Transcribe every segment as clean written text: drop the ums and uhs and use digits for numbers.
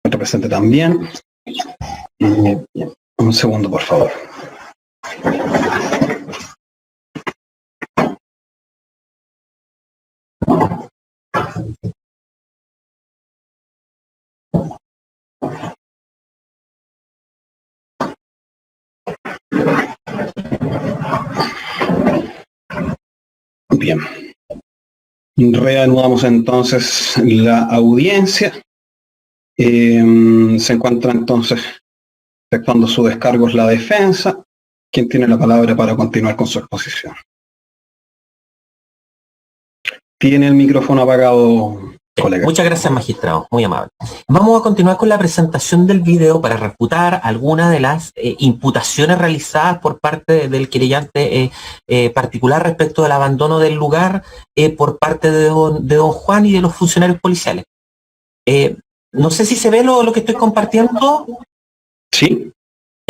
encuentra presente también. Bien. Un segundo, por favor. Bien. Reanudamos entonces la audiencia. Se encuentra entonces efectuando su descargo la defensa. ¿Quién tiene la palabra para continuar con su exposición? Tiene el micrófono apagado, colega. Muchas gracias, magistrado, muy amable. Vamos a continuar con la presentación del video para refutar algunas de las imputaciones realizadas por parte del querellante particular respecto del abandono del lugar por parte de don Juan y de los funcionarios policiales. No sé si se ve lo que estoy compartiendo. Sí.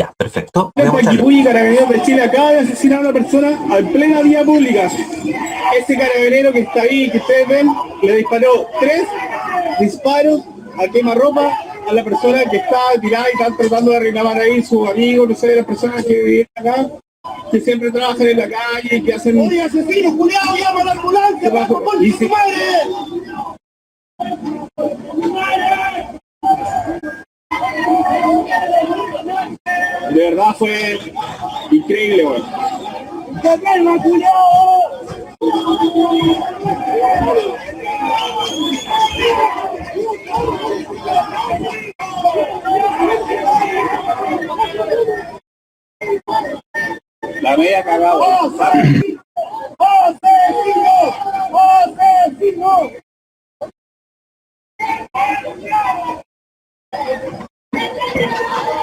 Ya, perfecto. Carabineros de Chile acaba de asesinar a una persona en plena vía pública. Ese carabinero que está ahí, que ustedes ven, le disparó 3 disparos a quemarropa a la persona que está tirada y están tratando de reclamar ahí sus amigos, no sé, las personas que viven acá, que siempre trabajan en la calle y que hacen... ¡Oye, asesino, culiao, llama a la ambulancia! De verdad fue increíble, güey. ¡Qué calma, culiao! La media cagada. ¡Asesino! ¡Asesino!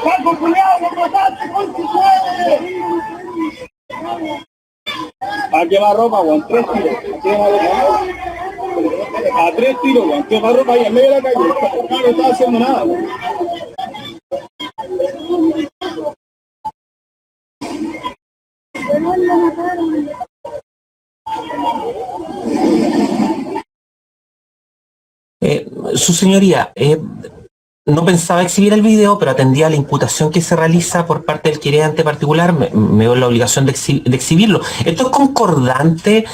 ¡Paco, culiao, lo mataste con tu madre! A quemar ropa, weón, 3 tiros. A 3 tiros, weón, quemar ropa ahí en medio de la calle. No estaba haciendo nada, weón. Su señoría, no pensaba exhibir el video, pero atendía a la imputación que se realiza por parte del querellante particular, me veo la obligación de exhibirlo. ¿Esto es concordante,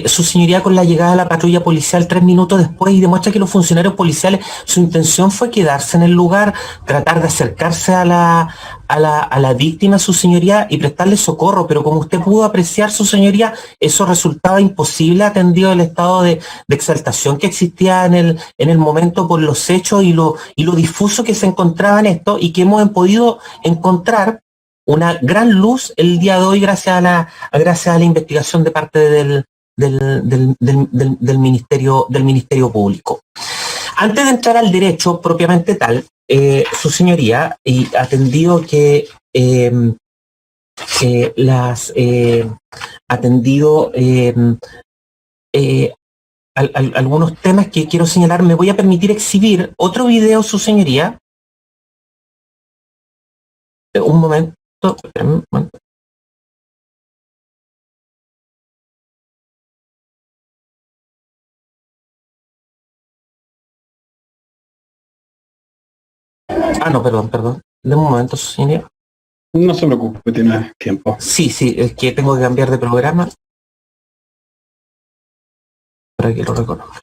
su señoría, con la llegada de la patrulla policial 3 minutos después y demuestra que los funcionarios policiales, su intención fue quedarse en el lugar, tratar de acercarse a la víctima, su señoría, y prestarle socorro? Pero como usted pudo apreciar, su señoría, eso resultaba imposible atendido el estado de exaltación que existía en el momento por los hechos y lo difuso que se encontraba en esto, y que hemos podido encontrar una gran luz el día de hoy gracias a la investigación de parte del Ministerio Público. Antes de entrar al derecho propiamente tal, su señoría, y atendido que algunos temas que quiero señalar, me voy a permitir exhibir otro video, su señoría. Un momento. No, perdón. De un momento, su señoría. No se preocupe, tiene tiempo. Sí, es que tengo que cambiar de programa para que lo reconozca.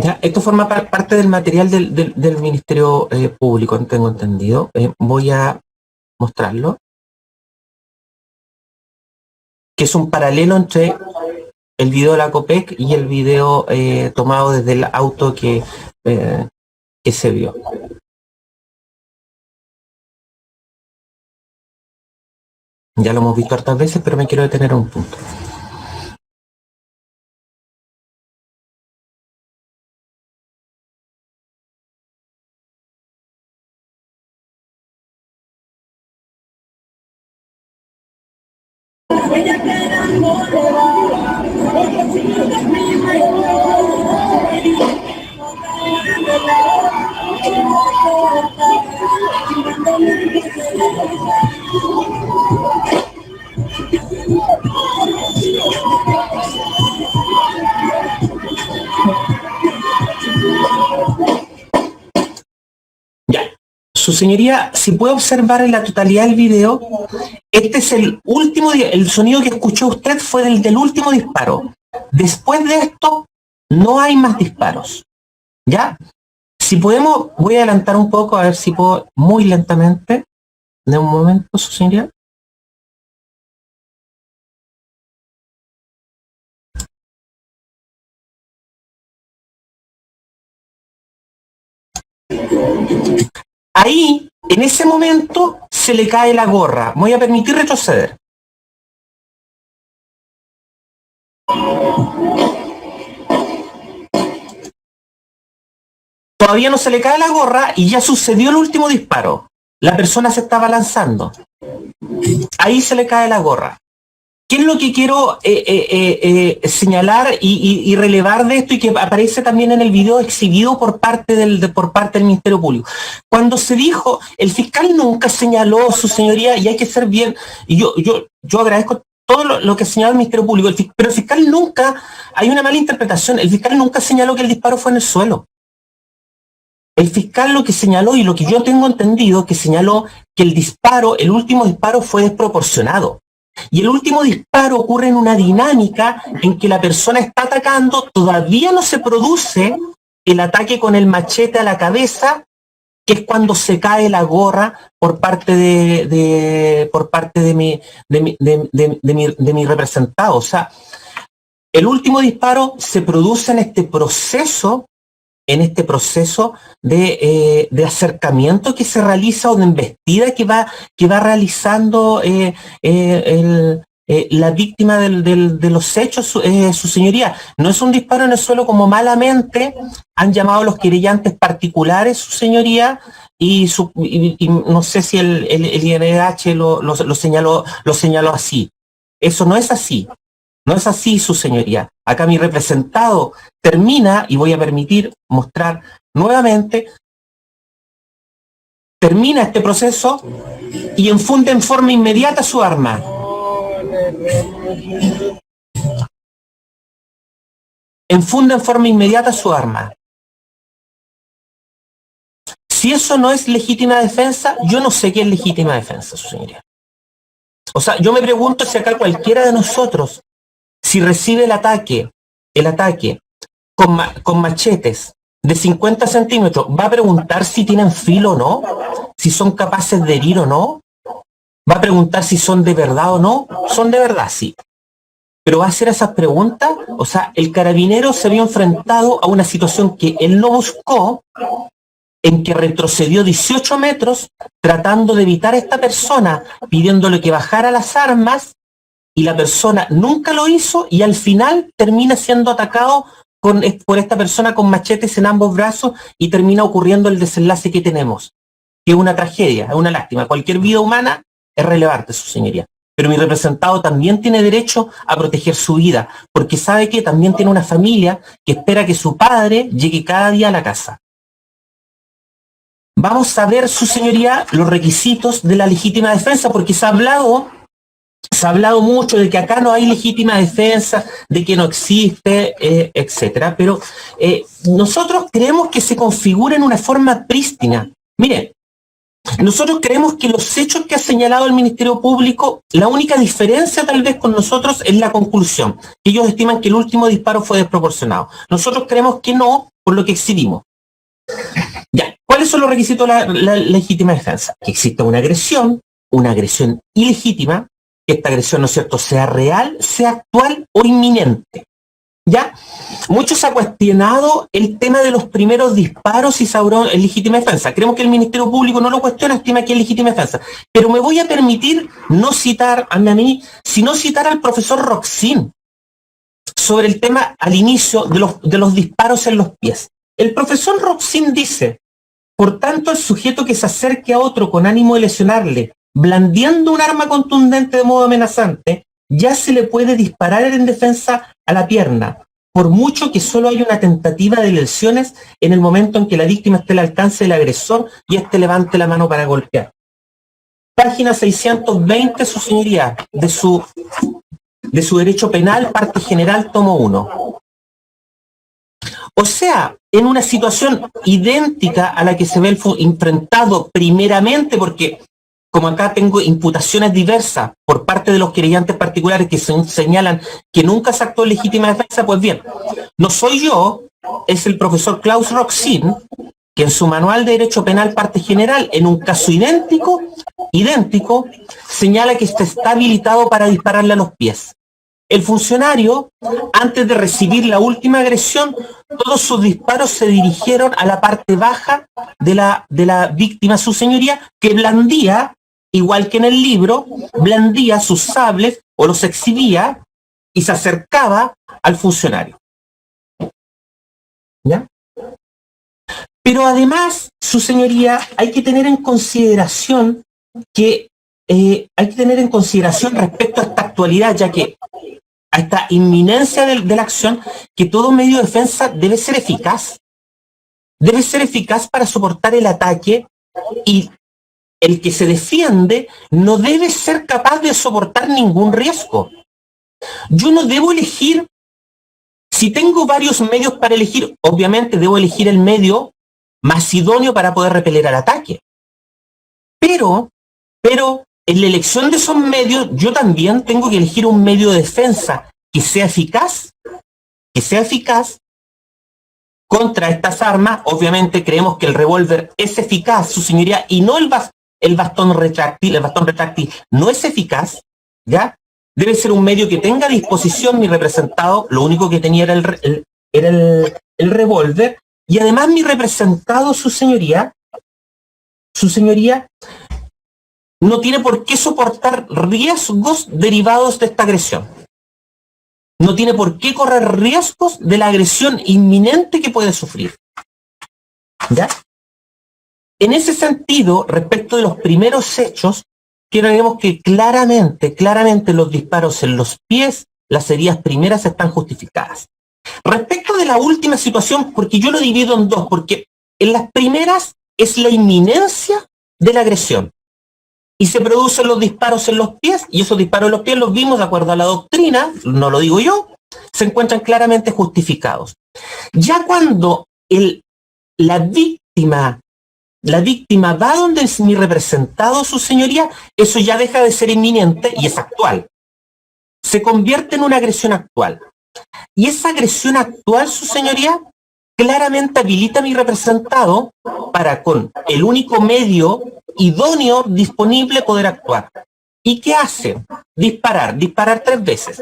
Ya, esto forma parte del material del Ministerio Público, tengo entendido. Voy a mostrarlo. Que es un paralelo entre el video de la COPEC y el video tomado desde el auto que se vio. Ya lo hemos visto hartas veces, pero me quiero detener a un punto. Ya. Su señoría, si puede observar en la totalidad del video, este es el último, el sonido que escuchó usted fue del último disparo. Después de esto, no hay más disparos. ¿Ya? Si podemos, voy a adelantar un poco, a ver si puedo, muy lentamente. De un momento, su señoría. Ahí, en ese momento, se le cae la gorra. Me voy a permitir retroceder. Todavía no se le cae la gorra y ya sucedió el último disparo. La persona se estaba lanzando. Ahí se le cae la gorra. ¿Qué es lo que quiero señalar y relevar de esto y que aparece también en el video exhibido por parte del Ministerio Público? Cuando se dijo, el fiscal nunca señaló, su señoría, y hay que ser bien, y yo agradezco todo lo que señaló el Ministerio Público, pero el fiscal nunca, hay una mala interpretación, el fiscal nunca señaló que el disparo fue en el suelo. El fiscal lo que señaló, y lo que yo tengo entendido, que señaló que el último disparo fue desproporcionado. Y el último disparo ocurre en una dinámica en que la persona está atacando, todavía no se produce el ataque con el machete a la cabeza, que es cuando se cae la gorra por parte de mi representado. O sea, el último disparo se produce en este proceso de acercamiento que se realiza o de embestida que va realizando la víctima de los hechos, su señoría. No es un disparo en el suelo como malamente han llamado los querellantes particulares, su señoría, y no sé si el INH lo señaló así. Eso no es así. No es así, su señoría. Acá mi representado termina, y voy a permitir mostrar nuevamente, termina este proceso y enfunde en forma inmediata su arma. Enfunde en forma inmediata su arma. Si eso no es legítima defensa, yo no sé qué es legítima defensa, su señoría. O sea, yo me pregunto si acá cualquiera de nosotros, si recibe el ataque con machetes de 50 centímetros, ¿va a preguntar si tienen filo o no? ¿Si son capaces de herir o no? ¿Va a preguntar si son de verdad o no? Son de verdad, sí. Pero va a hacer esas preguntas. O sea, el carabinero se vio enfrentado a una situación que él no buscó, en que retrocedió 18 metros tratando de evitar a esta persona, pidiéndole que bajara las armas, y la persona nunca lo hizo y al final termina siendo atacado por esta persona con machetes en ambos brazos y termina ocurriendo el desenlace que tenemos, que es una tragedia, es una lástima. Cualquier vida humana es relevante, su señoría. Pero mi representado también tiene derecho a proteger su vida, porque sabe que también tiene una familia que espera que su padre llegue cada día a la casa. Vamos a ver, su señoría, los requisitos de la legítima defensa, porque se ha hablado mucho de que acá no hay legítima defensa, de que no existe, etcétera, pero nosotros creemos que se configura en una forma prístina. Miren, nosotros creemos que los hechos que ha señalado el Ministerio Público, la única diferencia tal vez con nosotros es la conclusión, que ellos estiman que el último disparo fue desproporcionado. Nosotros creemos que no, por lo que exhibimos. Ya, ¿cuáles son los requisitos de la legítima defensa? Que exista una agresión ilegítima, que esta agresión, ¿no es cierto?, sea real, sea actual o inminente. ¿Ya? Mucho se ha cuestionado el tema de los primeros disparos y se habló en legítima defensa. Creemos que el Ministerio Público no lo cuestiona, estima que es legítima defensa. Pero me voy a permitir no citar a mí, sino citar al profesor Roxin sobre el tema al inicio de los disparos en los pies. El profesor Roxin dice: por tanto, el sujeto que se acerque a otro con ánimo de lesionarle, blandiendo un arma contundente de modo amenazante, ya se le puede disparar en defensa a la pierna, por mucho que solo haya una tentativa de lesiones en el momento en que la víctima esté al alcance del agresor y éste levante la mano para golpear. Página 620, su señoría, de su derecho penal, parte general, tomo 1. O sea, en una situación idéntica a la que se ve enfrentado primeramente, porque como acá tengo imputaciones diversas por parte de los querellantes particulares que señalan que nunca se actuó en legítima defensa, pues bien, no soy yo, es el profesor Klaus Roxin, que en su manual de Derecho Penal parte general, en un caso idéntico, señala que está habilitado para dispararle a los pies. El funcionario, antes de recibir la última agresión, todos sus disparos se dirigieron a la parte baja de la víctima, su señoría, que blandía, igual que en el libro, blandía sus sables o los exhibía y se acercaba al funcionario. ¿Ya? Pero además, su señoría, hay que tener en consideración respecto a esta actualidad, ya que a esta inminencia de la acción, que todo medio de defensa debe ser eficaz. Debe ser eficaz para soportar el ataque, y el que se defiende no debe ser capaz de soportar ningún riesgo. Yo no debo elegir, si tengo varios medios para elegir, obviamente debo elegir el medio más idóneo para poder repeler al ataque. Pero en la elección de esos medios, yo también tengo que elegir un medio de defensa que sea eficaz contra estas armas. Obviamente creemos que el revólver es eficaz, su señoría, y no el bastón retráctil. El bastón retráctil no es eficaz, ¿ya? Debe ser un medio que tenga a disposición mi representado. Lo único que tenía era el revólver, y además mi representado, su señoría, no tiene por qué soportar riesgos derivados de esta agresión. No tiene por qué correr riesgos de la agresión inminente que puede sufrir. ¿Ya? En ese sentido, respecto de los primeros hechos, creemos que claramente los disparos en los pies, las heridas primeras están justificadas. Respecto de la última situación, porque yo lo divido en dos, porque en las primeras es la inminencia de la agresión. Y se producen los disparos en los pies, y esos disparos en los pies los vimos de acuerdo a la doctrina, no lo digo yo, se encuentran claramente justificados. Ya cuando la víctima va donde es mi representado, su señoría, eso ya deja de ser inminente y es actual. Se convierte en una agresión actual. Y esa agresión actual, su señoría, claramente habilita a mi representado para, con el único medio idóneo disponible, poder actuar. ¿Y qué hace? Disparar 3 veces.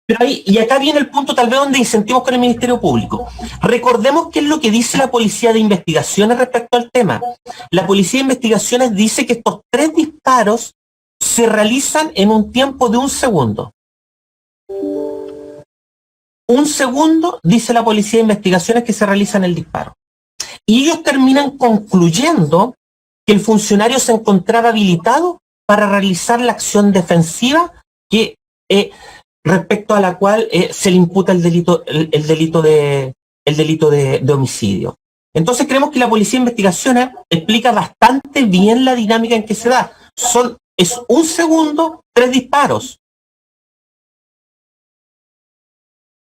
Pero y acá viene el punto tal vez donde disentimos con el Ministerio Público. Recordemos qué es lo que dice la Policía de Investigaciones respecto al tema. La Policía de Investigaciones dice que estos 3 disparos se realizan en un tiempo de 1 segundo. 1 segundo, dice la Policía de Investigaciones, que se realizan el disparo. Y ellos terminan concluyendo que el funcionario se encontraba habilitado para realizar la acción defensiva que respecto a la cual se le imputa el delito de homicidio. Entonces creemos que la Policía de Investigaciones explica bastante bien la dinámica en que se da. Es 1 segundo, 3 disparos.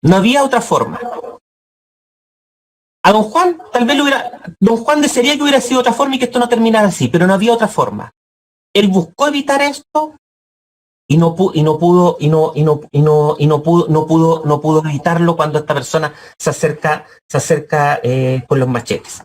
No había otra forma. A don Juan, tal vez don Juan desearía que hubiera sido otra forma y que esto no terminara así, pero no había otra forma. Él buscó evitar esto y no pudo evitarlo cuando esta persona se acerca con los machetes.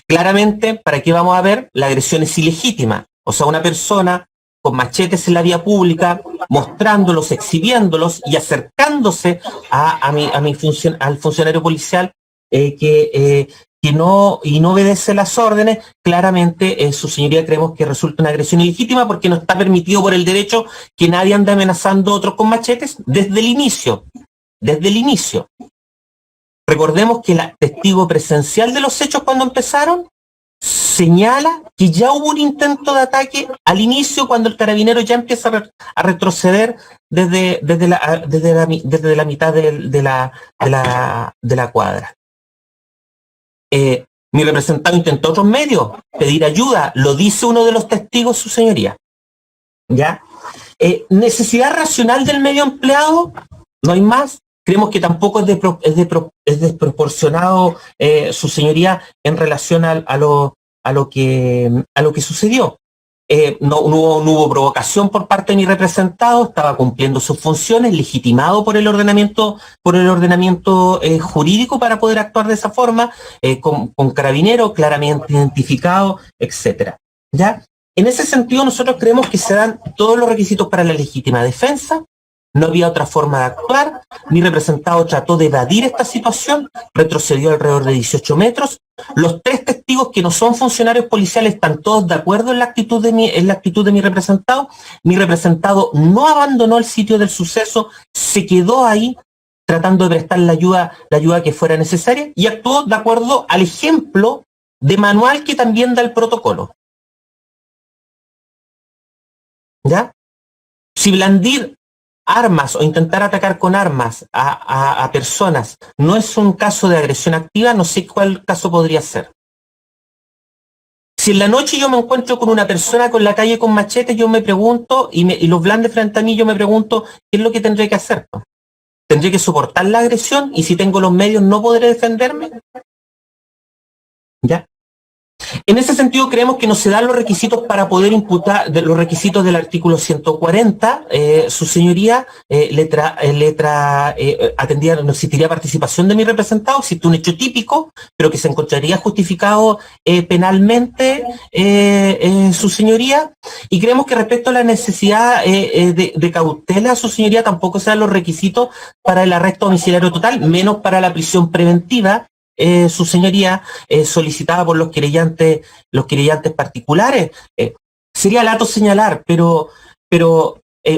Claramente, ¿para qué vamos a ver? La agresión es ilegítima. O sea, una persona con machetes en la vía pública, mostrándolos, exhibiéndolos y acercándose al funcionario policial que no obedece las órdenes, claramente, su señoría, creemos que resulta una agresión ilegítima porque no está permitido por el derecho que nadie ande amenazando a otros con machetes desde el inicio. Recordemos que el testigo presencial de los hechos cuando empezaron señala que ya hubo un intento de ataque al inicio cuando el carabinero ya empieza a retroceder desde la mitad de la cuadra. Mi representado intentó otros medios, pedir ayuda, lo dice uno de los testigos, su señoría. ¿Ya? Necesidad racional del medio empleado, no hay más. Creemos que tampoco es desproporcionado, su señoría, en relación a lo que sucedió. No hubo provocación por parte de mi representado, estaba cumpliendo sus funciones, legitimado por el ordenamiento jurídico para poder actuar de esa forma, con carabinero claramente identificado, etcétera. ¿Ya? En ese sentido, nosotros creemos que se dan todos los requisitos para la legítima defensa. No había otra forma de actuar. Mi representado trató de evadir esta situación, retrocedió alrededor de 18 metros. Los 3 testigos que no son funcionarios policiales están todos de acuerdo en la actitud de mi representado. Mi representado no abandonó el sitio del suceso, se quedó ahí tratando de prestar la ayuda que fuera necesaria y actuó de acuerdo al ejemplo de manual que también da el protocolo. ¿Ya? Si blandir armas o intentar atacar con armas a personas no es un caso de agresión activa, no sé cuál caso podría ser. Si en la noche yo me encuentro con una persona con la calle con machete, yo me pregunto, y los blande frente a mí, yo me pregunto, ¿qué es lo que tendré que hacer? ¿Tendré que soportar la agresión? Y si tengo los medios, ¿no podré defenderme? ¿Ya? En ese sentido, creemos que no se dan los requisitos para poder imputar, los requisitos del artículo 140. Su señoría no existiría participación de mi representado, existe un hecho típico, pero que se encontraría justificado penalmente, su señoría, y creemos que respecto a la necesidad de cautela, su señoría, tampoco se dan los requisitos para el arresto domiciliario total, menos para la prisión preventiva, su señoría, solicitada por los querellantes particulares. Sería lato señalar, pero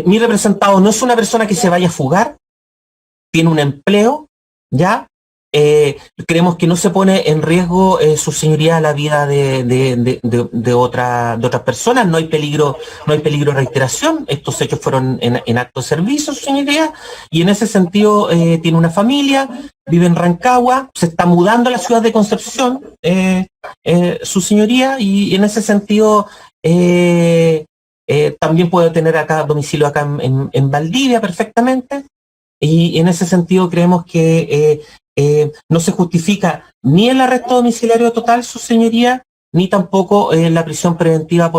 mi representado no es una persona que se vaya a fugar, tiene un empleo, ¿ya? Creemos que no se pone en riesgo, su señoría, la vida de otras personas, no hay peligro de reiteración. Estos hechos fueron en acto de servicio, su señoría, y en ese sentido tiene una familia, vive en Rancagua, se está mudando a la ciudad de Concepción, su señoría, y en ese sentido también puede tener domicilio acá en Valdivia perfectamente, y en ese sentido creemos que no se justifica ni el arresto domiciliario total, su señoría, ni tampoco la prisión preventiva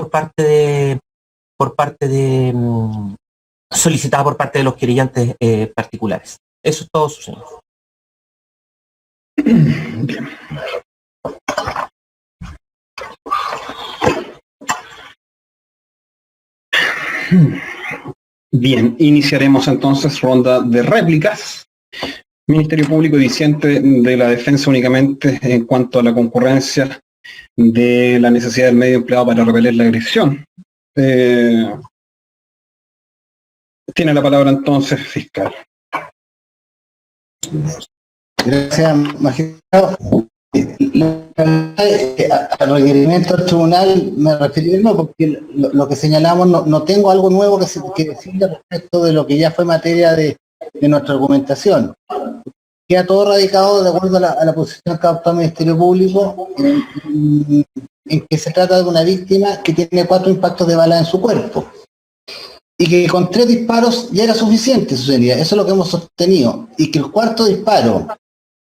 solicitada por parte de los querellantes particulares. Eso es todo, su señoría. Bien. Bien, iniciaremos entonces ronda de réplicas. Ministerio Público diciente de la defensa únicamente en cuanto a la concurrencia de la necesidad del medio empleado para repeler la agresión. Tiene la palabra entonces, fiscal. Gracias, magistrado. Al requerimiento del tribunal me referí no, porque lo que señalamos no tengo algo nuevo que decirle respecto de lo que ya fue materia de nuestra argumentación. Queda todo radicado de acuerdo a la posición que adoptó el Ministerio Público en que se trata de una víctima que tiene 4 impactos de bala en su cuerpo y que con 3 disparos ya era suficiente, eso es lo que hemos sostenido, y que el 4.º disparo,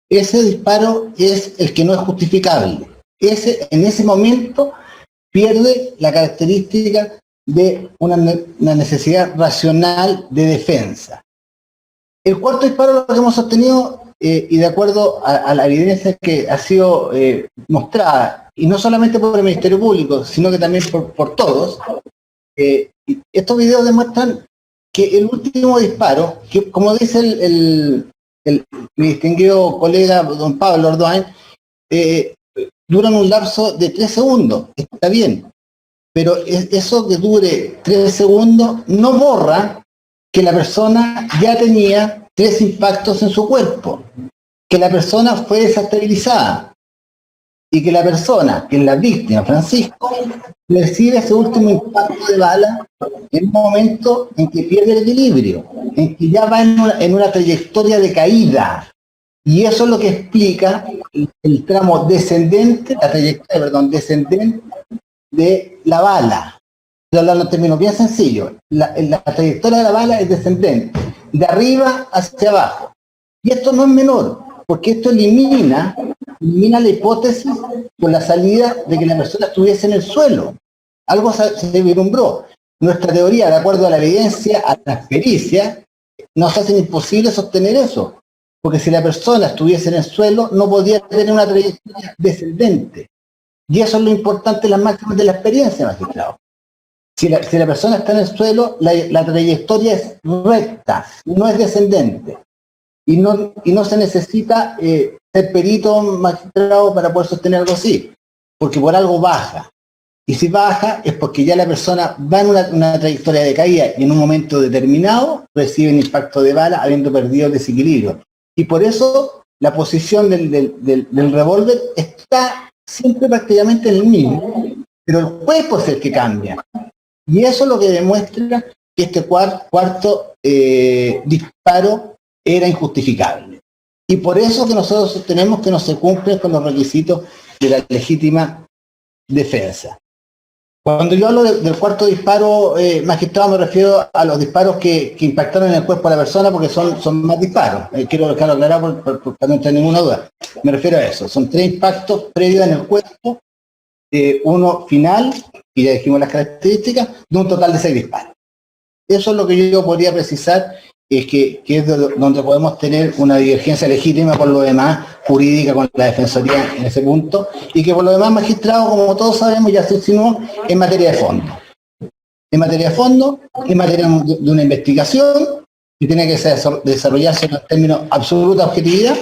ese disparo es el que no es justificable. En ese momento pierde la característica de una necesidad racional de defensa. El 4.º disparo lo que hemos sostenido, y de acuerdo a la evidencia que ha sido mostrada, y no solamente por el Ministerio Público, sino que también por todos, estos videos demuestran que el último disparo, que como dice mi distinguido colega don Pablo Ordoain, duran un lapso de 3 segundos, está bien, pero eso que dure 3 segundos no borra que la persona ya tenía 3 impactos en su cuerpo, que la persona fue desestabilizada. y que la persona, que es la víctima, Francisco, recibe ese último impacto de bala en un momento en que pierde el equilibrio, en que ya va en una trayectoria de caída. Y eso es lo que explica el tramo descendente, la trayectoria, perdón, descendente de la bala. Estoy hablando en términos bien sencillos. La trayectoria de la bala es descendente, de arriba hacia abajo. Y esto no es menor, porque esto elimina la hipótesis por la salida de que la persona estuviese en el suelo. Algo se vislumbró. Nuestra teoría, de acuerdo a la evidencia, a la pericia, nos hace imposible sostener eso. Porque si la persona estuviese en el suelo, no podría tener una trayectoria descendente. Y eso es lo importante, las máximas de la experiencia, magistrado. Si la persona está en el suelo, la trayectoria es recta, no es descendente. Y no se necesita ser perito, magistrado, para poder sostener algo así. Porque por algo baja. Y si baja, es porque ya la persona va en una trayectoria de caída y en un momento determinado recibe un impacto de bala habiendo perdido el desequilibrio. Y por eso la posición del revólver está siempre prácticamente en el mismo, pero el cuerpo es el que cambia. Y eso es lo que demuestra que este cuarto disparo era injustificable. Y por eso que nosotros sostenemos que no se cumplen con los requisitos de la legítima defensa. Cuando yo hablo del cuarto disparo, magistrado, me refiero a los disparos que impactaron en el cuerpo de la persona, porque son más disparos. Quiero dejarlo aclarado para no tener ninguna duda. Me refiero a eso. Son 3 impactos previos en el cuerpo, uno final, y ya dijimos las características, de un total de 6 disparos. Eso es lo que yo podría precisar, es que es donde podemos tener una divergencia legítima por lo demás, jurídica con la Defensoría en ese punto, y que por lo demás, magistrado, como todos sabemos, ya se insinuó, en materia de fondo. En materia de fondo, en materia de una investigación, que tiene que desarrollarse en términos de absoluta objetividad,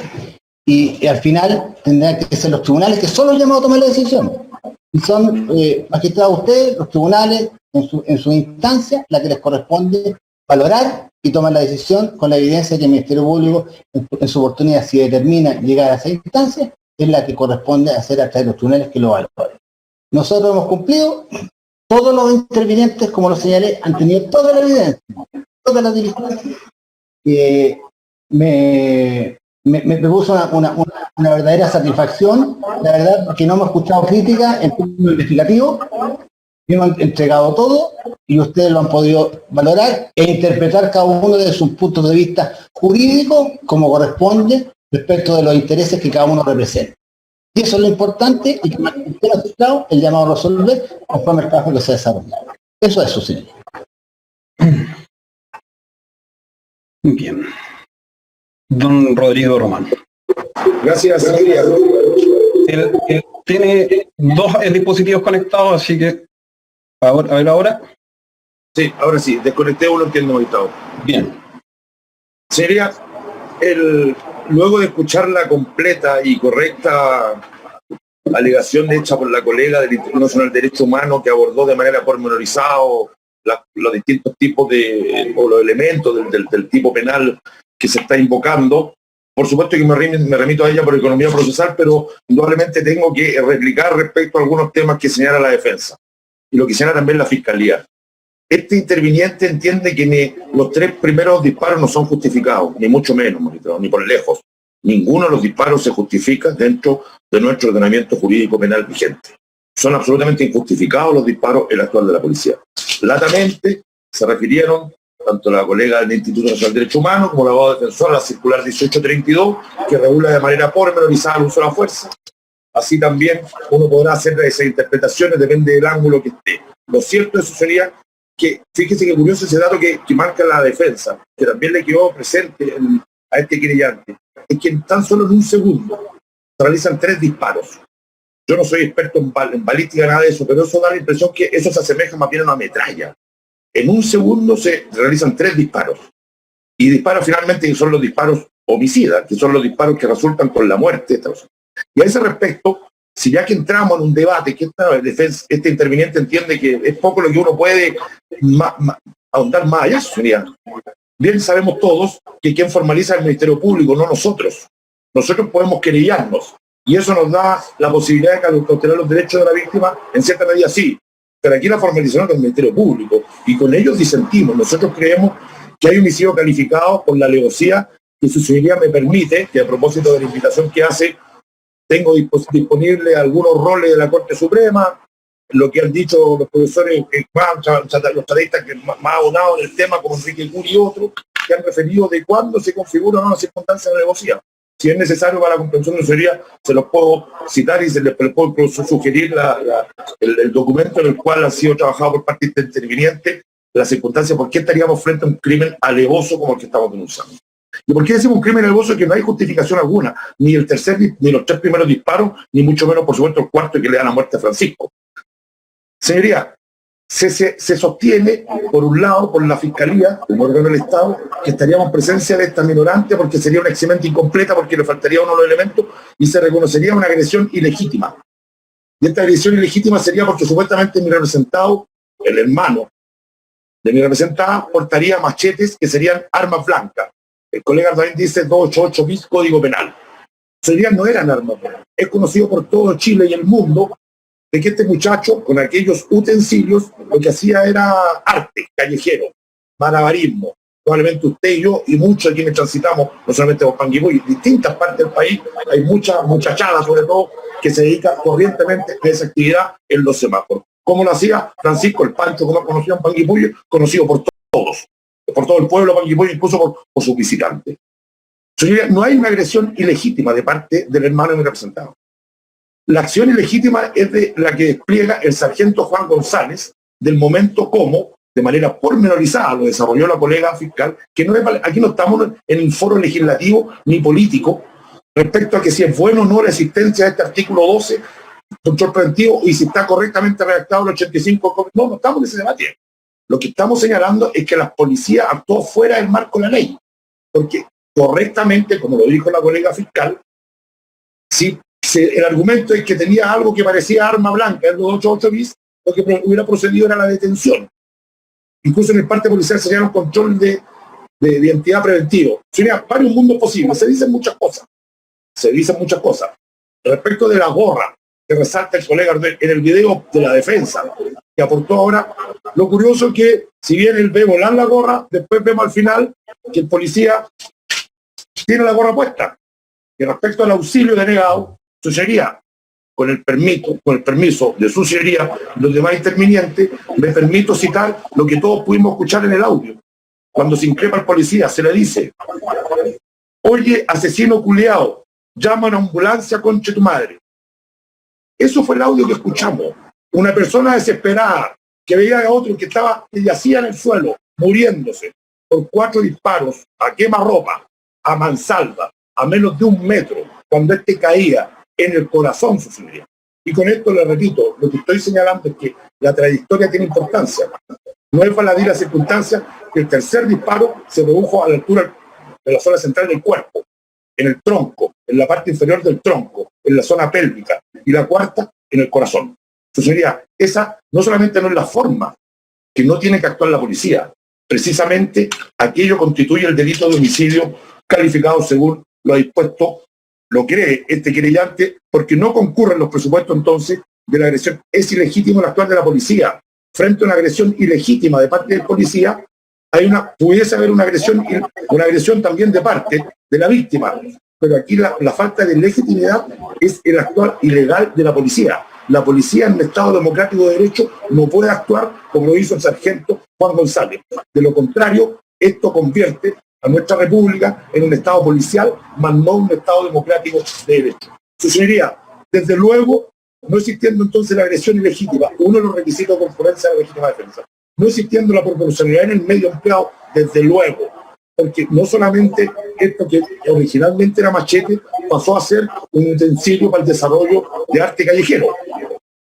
y al final tendrán que ser los tribunales que son los llamados a tomar la decisión. Y son, magistrado, ustedes, los tribunales, en su instancia, la que les corresponde valorar y tomar la decisión con la evidencia que el Ministerio Público, en su oportunidad, si determina llegar a esa instancia, es la que corresponde hacer a través de los tribunales que lo valoren. Nosotros hemos cumplido, todos los intervinientes, como lo señalé, han tenido toda la evidencia, todas las diligencias. Me puso una verdadera satisfacción, la verdad, porque no hemos escuchado críticas en términos investigativos. Hemos entregado todo y ustedes lo han podido valorar e interpretar cada uno desde sus puntos de vista jurídicos como corresponde respecto de los intereses que cada uno representa. Y eso es lo importante y que más que asustado el llamado a resolver conforme el trabajo que se desarrolla. Eso es su señoría. Bien. Don Rodrigo Román. Gracias, señoría. Él tiene 2 dispositivos conectados, así que a ver ahora. Sí, ahora sí, desconecté uno que él no ha estado. Bien. Sería luego de escuchar la completa y correcta alegación hecha por la colega del Instituto Nacional de Derechos Humanos, que abordó de manera pormenorizada los distintos tipos o los elementos del tipo penal que se está invocando. Por supuesto que me remito a ella por economía procesal, pero indudablemente tengo que replicar respecto a algunos temas que señala la defensa y lo que señala también la fiscalía. Este interviniente entiende que los 3 primeros disparos no son justificados, ni mucho menos, ni por lejos. Ninguno de los disparos se justifica dentro de nuestro ordenamiento jurídico penal vigente. Son absolutamente injustificados los disparos en la actual de la policía. Latamente se refirieron tanto la colega del Instituto Nacional de Derechos Humanos como la abogada defensora a la circular 1832, que regula de manera pormenorizada el uso de la fuerza. Así también uno podrá hacer esas interpretaciones, depende del ángulo que esté. Lo cierto de eso sería que, fíjese que curioso ese dato que marca la defensa, que también le quedó presente a este querellante, es que tan solo en un segundo se realizan 3 disparos. Yo no soy experto en balística, nada de eso, pero eso da la impresión que eso se asemeja más bien a una metralla. En un segundo se realizan 3 disparos. Y disparos finalmente que son los disparos homicidas, que son los disparos que resultan con la muerte. Y a ese respecto, si ya que entramos en un debate, que este interviniente entiende que es poco lo que uno puede ahondar más allá, sería. Bien sabemos todos que quien formaliza es el Ministerio Público, no nosotros. Nosotros podemos querellarnos, y eso nos da la posibilidad de cautelar los derechos de la víctima, en cierta medida sí, pero aquí la formalización del Ministerio Público, y con ellos disentimos. Nosotros creemos que hay homicidio calificado por la alevosía que su señoría me permite, que a propósito de la invitación que hace, tengo disponible algunos roles de la Corte Suprema, lo que han dicho los profesores, los estadistas que más abonados en el tema, como Enrique Curi y otros, que han referido de cuándo se configura una circunstancia de alevosía. Si es necesario para la comprensión de señoría, se los puedo citar y se les puedo sugerir el documento en el cual ha sido trabajado por parte interviniente la circunstancia, por qué estaríamos frente a un crimen alevoso como el que estamos denunciando. ¿Y por qué decimos un crimen alevoso? Que no hay justificación alguna, ni el tercer, ni los 3 primeros disparos, ni mucho menos, por supuesto, el cuarto que le da la muerte a Francisco. Señoría, se sostiene, por un lado, por la Fiscalía, como órgano del Estado, que estaríamos en presencia de esta minorante porque sería una eximente incompleta, porque le faltaría uno de los elementos y se reconocería una agresión ilegítima. Y esta agresión ilegítima sería porque supuestamente mi representado, el hermano de mi representada, portaría machetes que serían armas blancas. El colega también dice 288 bis Código Penal. Serían, no eran armas blancas. Es conocido por todo Chile y el mundo de que este muchacho, con aquellos utensilios, lo que hacía era arte callejero, malabarismo. Probablemente usted y yo y muchos de quienes transitamos, no solamente por Panguipulli, en distintas partes del país, hay muchas muchachadas, sobre todo, que se dedican corrientemente a esa actividad en los semáforos. ¿Cómo lo hacía Francisco el Pancho, como conocido en Panguipulli, conocido por todos, por todo el pueblo de Panguipulli, incluso por sus visitantes? Señoría, no hay una agresión ilegítima de parte del hermano de mi representado. La acción ilegítima es de la que despliega el sargento Juan González, del momento como, de manera pormenorizada, lo desarrolló la colega fiscal, que no es, aquí no estamos en un foro legislativo ni político respecto a que si es bueno o no la existencia de este artículo 12, control preventivo, y si está correctamente redactado el 85, no estamos en ese debate. Lo que estamos señalando es que la policía actuó fuera del marco de la ley, porque correctamente, como lo dijo la colega fiscal, si el argumento es que tenía algo que parecía arma blanca, el 288 bis, lo que hubiera procedido era la detención. Incluso en el parte policial sería un control de identidad preventivo. Sería varios mundos posibles. Se dicen muchas cosas. Respecto de la gorra que resalta el colega en el video de la defensa, que aportó ahora, lo curioso es que si bien él ve volar la gorra, después vemos al final que el policía tiene la gorra puesta. Y respecto al auxilio denegado, su señoría, con el permiso de su señoría, los demás intervinientes, me permito citar lo que todos pudimos escuchar en el audio. Cuando se increpa al policía, se le dice: oye, asesino culiao, llama a una ambulancia, conche tu madre. Eso fue el audio que escuchamos. Una persona desesperada que veía a otro que yacía en el suelo, muriéndose por 4 disparos a quemarropa, a mansalva, a menos de 1 metro, cuando este caía en el corazón, su señoría. Y con esto le repito, lo que estoy señalando es que la trayectoria tiene importancia. No es baladí la circunstancia que el tercer disparo se produjo a la altura de la zona central del cuerpo, en el tronco, en la parte inferior del tronco, en la zona pélvica, y la cuarta en el corazón. Su señoría, esa no solamente no es la forma que no tiene que actuar la policía, precisamente aquello constituye el delito de homicidio calificado según lo ha dispuesto, lo cree este querellante, porque no concurren los presupuestos entonces de la agresión. Es ilegítimo el actuar de la policía. Frente a una agresión ilegítima de parte del policía, pudiese haber una agresión también de parte de la víctima. Pero aquí la falta de legitimidad es el actuar ilegal de la policía. La policía en un Estado democrático de derecho no puede actuar como lo hizo el sargento Juan González. De lo contrario, esto convierte a nuestra república en un Estado policial, más no un Estado democrático de derecho. Su señoría, desde luego, no existiendo entonces la agresión ilegítima, uno de los requisitos de concurrencia de la legítima defensa, no existiendo la proporcionalidad en el medio empleado, desde luego, porque no solamente esto que originalmente era machete, pasó a ser un utensilio para el desarrollo de arte callejero.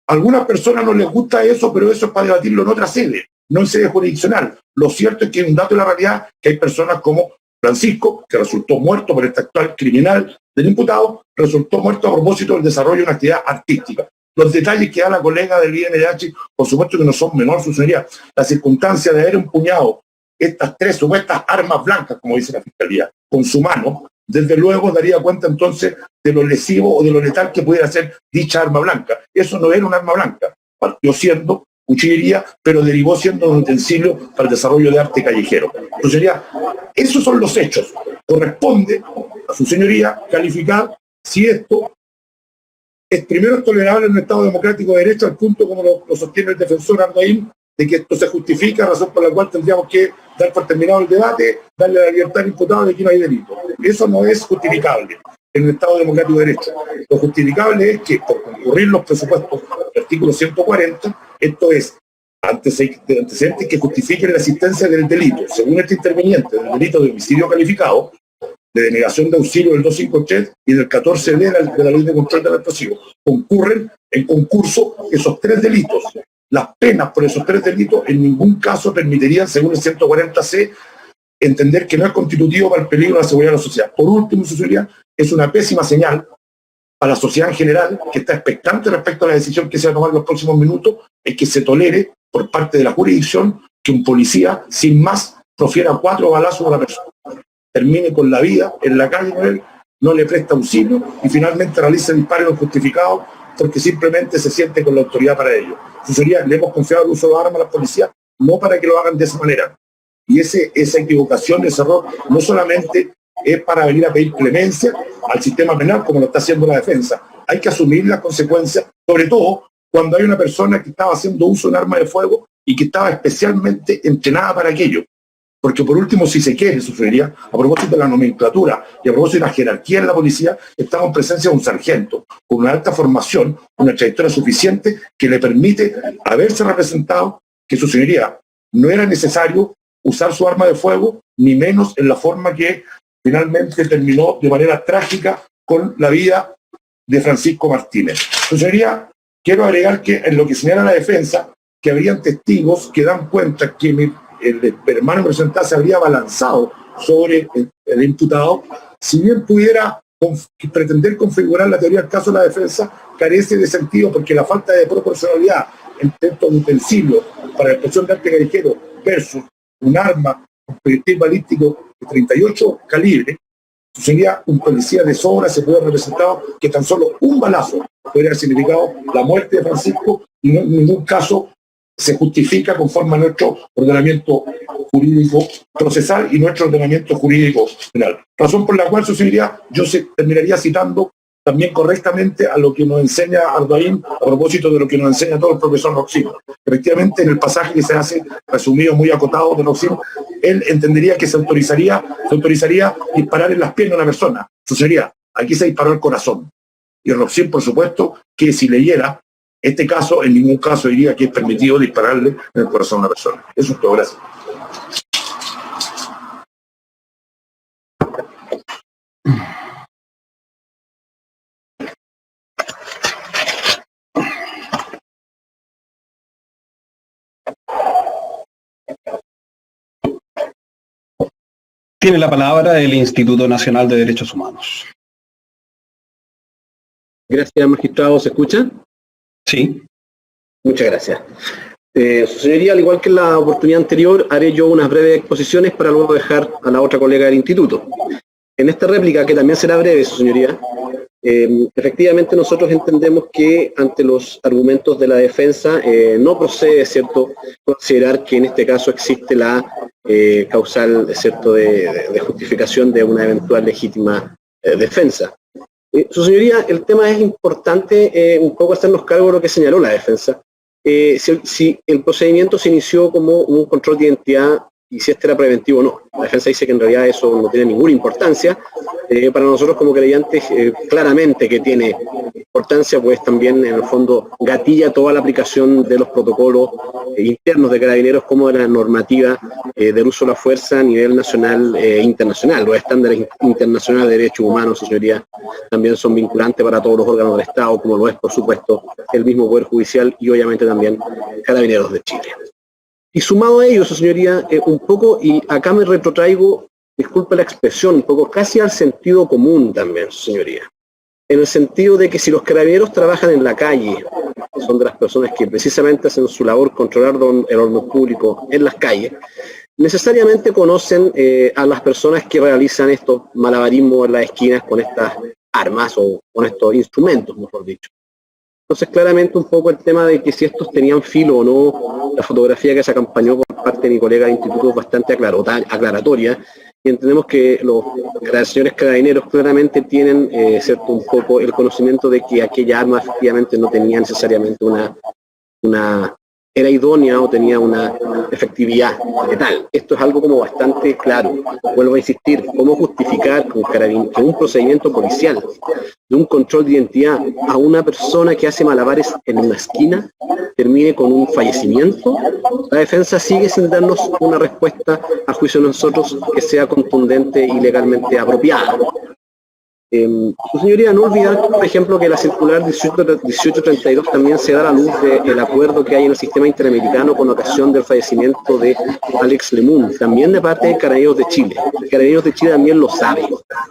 A algunas personas no les gusta eso, pero eso es para debatirlo en otra sede, no en sede jurisdiccional. Lo cierto es que es un dato de la realidad que hay personas como Francisco, que resultó muerto por este actual criminal del imputado, resultó muerto a propósito del desarrollo de una actividad artística. Los detalles que da la colega del INDH, por supuesto que no son menores, su señoría. La circunstancia de haber empuñado estas 3 supuestas armas blancas, como dice la Fiscalía, con su mano, desde luego daría cuenta entonces de lo lesivo o de lo letal que pudiera ser dicha arma blanca. Eso no era un arma blanca, partió siendo cuchillería, pero derivó siendo un utensilio para el desarrollo de arte callejero. Entonces, esos son los hechos. Corresponde a su señoría calificar si esto es primero tolerable en un Estado democrático de derecho, al punto como lo sostiene el defensor Ardaín, de que esto se justifica, razón por la cual tendríamos que dar por terminado el debate, darle la libertad al imputado de que no hay delito. Eso no es justificable en un Estado democrático de derecho. Lo justificable es que por concurrir los presupuestos del artículo 140, esto es antecedentes que justifiquen la existencia del delito, según este interveniente, del delito de homicidio calificado, de denegación de auxilio del 253 y del 14D de la Ley de Control del Explosivo. Concurren en concurso esos tres delitos. Las penas por esos tres delitos en ningún caso permitirían, según el 140C, entender que no es constitutivo para el peligro de la seguridad de la sociedad. Por último, su señoría, es una pésima señal para la sociedad en general, que está expectante respecto a la decisión que se va a tomar en los próximos minutos, es que se tolere por parte de la jurisdicción que un policía, sin más, profiera 4 balazos a una persona, termine con la vida en la calle con él, no le presta auxilio y finalmente realiza disparos injustificados porque simplemente se siente con la autoridad para ello. Eso sería, le hemos confiado el uso de armas a la policía, no para que lo hagan de esa manera. Y esa equivocación, ese error, no solamente es para venir a pedir clemencia al sistema penal, como lo está haciendo la defensa. Hay que asumir las consecuencias, sobre todo cuando hay una persona que estaba haciendo uso de un arma de fuego y que estaba especialmente entrenada para aquello. Porque por último, si se quiere, sufriría, a propósito de la nomenclatura y a propósito de la jerarquía en la policía, estamos en presencia de un sargento con una alta formación, una trayectoria suficiente que le permite haberse representado que su señoría no era necesario usar su arma de fuego, ni menos en la forma que finalmente terminó de manera trágica con la vida de Francisco Martínez. Su señoría, quiero agregar que en lo que señala la defensa, que habrían testigos que dan cuenta que el hermano representante se habría balanzado sobre el imputado, si bien pudiera pretender configurar la teoría del caso de la defensa, carece de sentido porque la falta de proporcionalidad entre estos utensilios para la explosión de arte callejero versus un arma, un proyectil balístico de 38 calibre, sería un policía de sobra, se puede haber representado que tan solo un balazo podría haber significado la muerte de Francisco y no, en ningún caso se justifica conforme a nuestro ordenamiento jurídico procesal y nuestro ordenamiento jurídico penal. Razón por la cual, su señoría, yo terminaría citando también correctamente a lo que nos enseña Ardaín a propósito de lo que nos enseña todo el profesor Roxin. Efectivamente, en el pasaje que se hace, resumido, muy acotado de Roxin, él entendería que se autorizaría disparar en las piernas a una persona. Su señoría, aquí se disparó el corazón. Y Roxin, por supuesto, que si leyera este caso, en ningún caso diría que es permitido dispararle en el corazón a una persona. Eso es todo, gracias. Tiene la palabra el Instituto Nacional de Derechos Humanos. Gracias, magistrado. ¿Se escucha? Sí. Muchas gracias. Su señoría, al igual que en la oportunidad anterior, haré yo unas breves exposiciones para luego dejar a la otra colega del instituto. En esta réplica, que también será breve, su señoría, efectivamente nosotros entendemos que ante los argumentos de la defensa no procede, ¿cierto?, considerar que en este caso existe la causal, ¿cierto?, de justificación de una eventual legítima defensa. Su señoría, el tema es importante un poco hacernos cargo de lo que señaló la defensa. Si el procedimiento se inició como un control de identidad y si este era preventivo o no. La defensa dice que en realidad eso no tiene ninguna importancia. Para nosotros como creyentes, claramente que tiene importancia, pues también en el fondo gatilla toda la aplicación de los protocolos internos de Carabineros como de la normativa del uso de la fuerza a nivel nacional e internacional. Los estándares internacionales de derechos humanos, señoría, también son vinculantes para todos los órganos del Estado, como lo es, por supuesto, el mismo Poder Judicial y obviamente también Carabineros de Chile. Y sumado a ello, su señoría, un poco, y acá me retrotraigo, disculpe la expresión, un poco casi al sentido común también, su señoría. En el sentido de que si los carabineros trabajan en la calle, son de las personas que precisamente hacen su labor controlar el orden público en las calles, necesariamente conocen a las personas que realizan estos malabarismos en las esquinas con estas armas o con estos instrumentos, mejor dicho. Entonces, claramente un poco el tema de que si estos tenían filo o no, la fotografía que se acompañó por parte de mi colega de instituto es bastante aclaratoria, y entendemos que los señores carabineros claramente tienen cierto un poco el conocimiento de que aquella arma efectivamente no tenía necesariamente era idónea o tenía una efectividad letal. Esto es algo como bastante claro. Vuelvo a insistir, ¿cómo justificar que un procedimiento policial de un control de identidad a una persona que hace malabares en una esquina termine con un fallecimiento? La defensa sigue sin darnos una respuesta, a juicio de nosotros, que sea contundente y legalmente apropiada. Su señoría, no olvidar, por ejemplo, que la circular 1832 también se da a la luz del acuerdo que hay en el sistema interamericano con ocasión del fallecimiento de Alex Lemun, también de parte de Carabineros de Chile. Carabineros de Chile también lo sabe,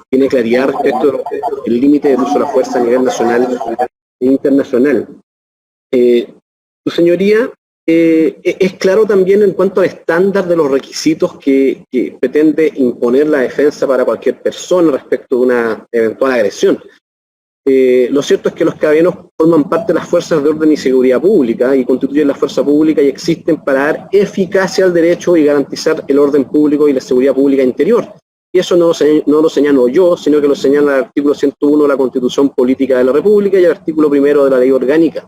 tiene claridad respecto del límite de uso de la fuerza a nivel nacional e internacional. Su señoría, es claro también en cuanto al estándar de los requisitos que pretende imponer la defensa para cualquier persona respecto de una eventual agresión. Lo cierto es que los carabineros forman parte de las fuerzas de orden y seguridad pública y constituyen la fuerza pública y existen para dar eficacia al derecho y garantizar el orden público y la seguridad pública interior. Y eso no lo señalo yo, sino que lo señala el artículo 101 de la Constitución Política de la República y el artículo 1 de la Ley Orgánica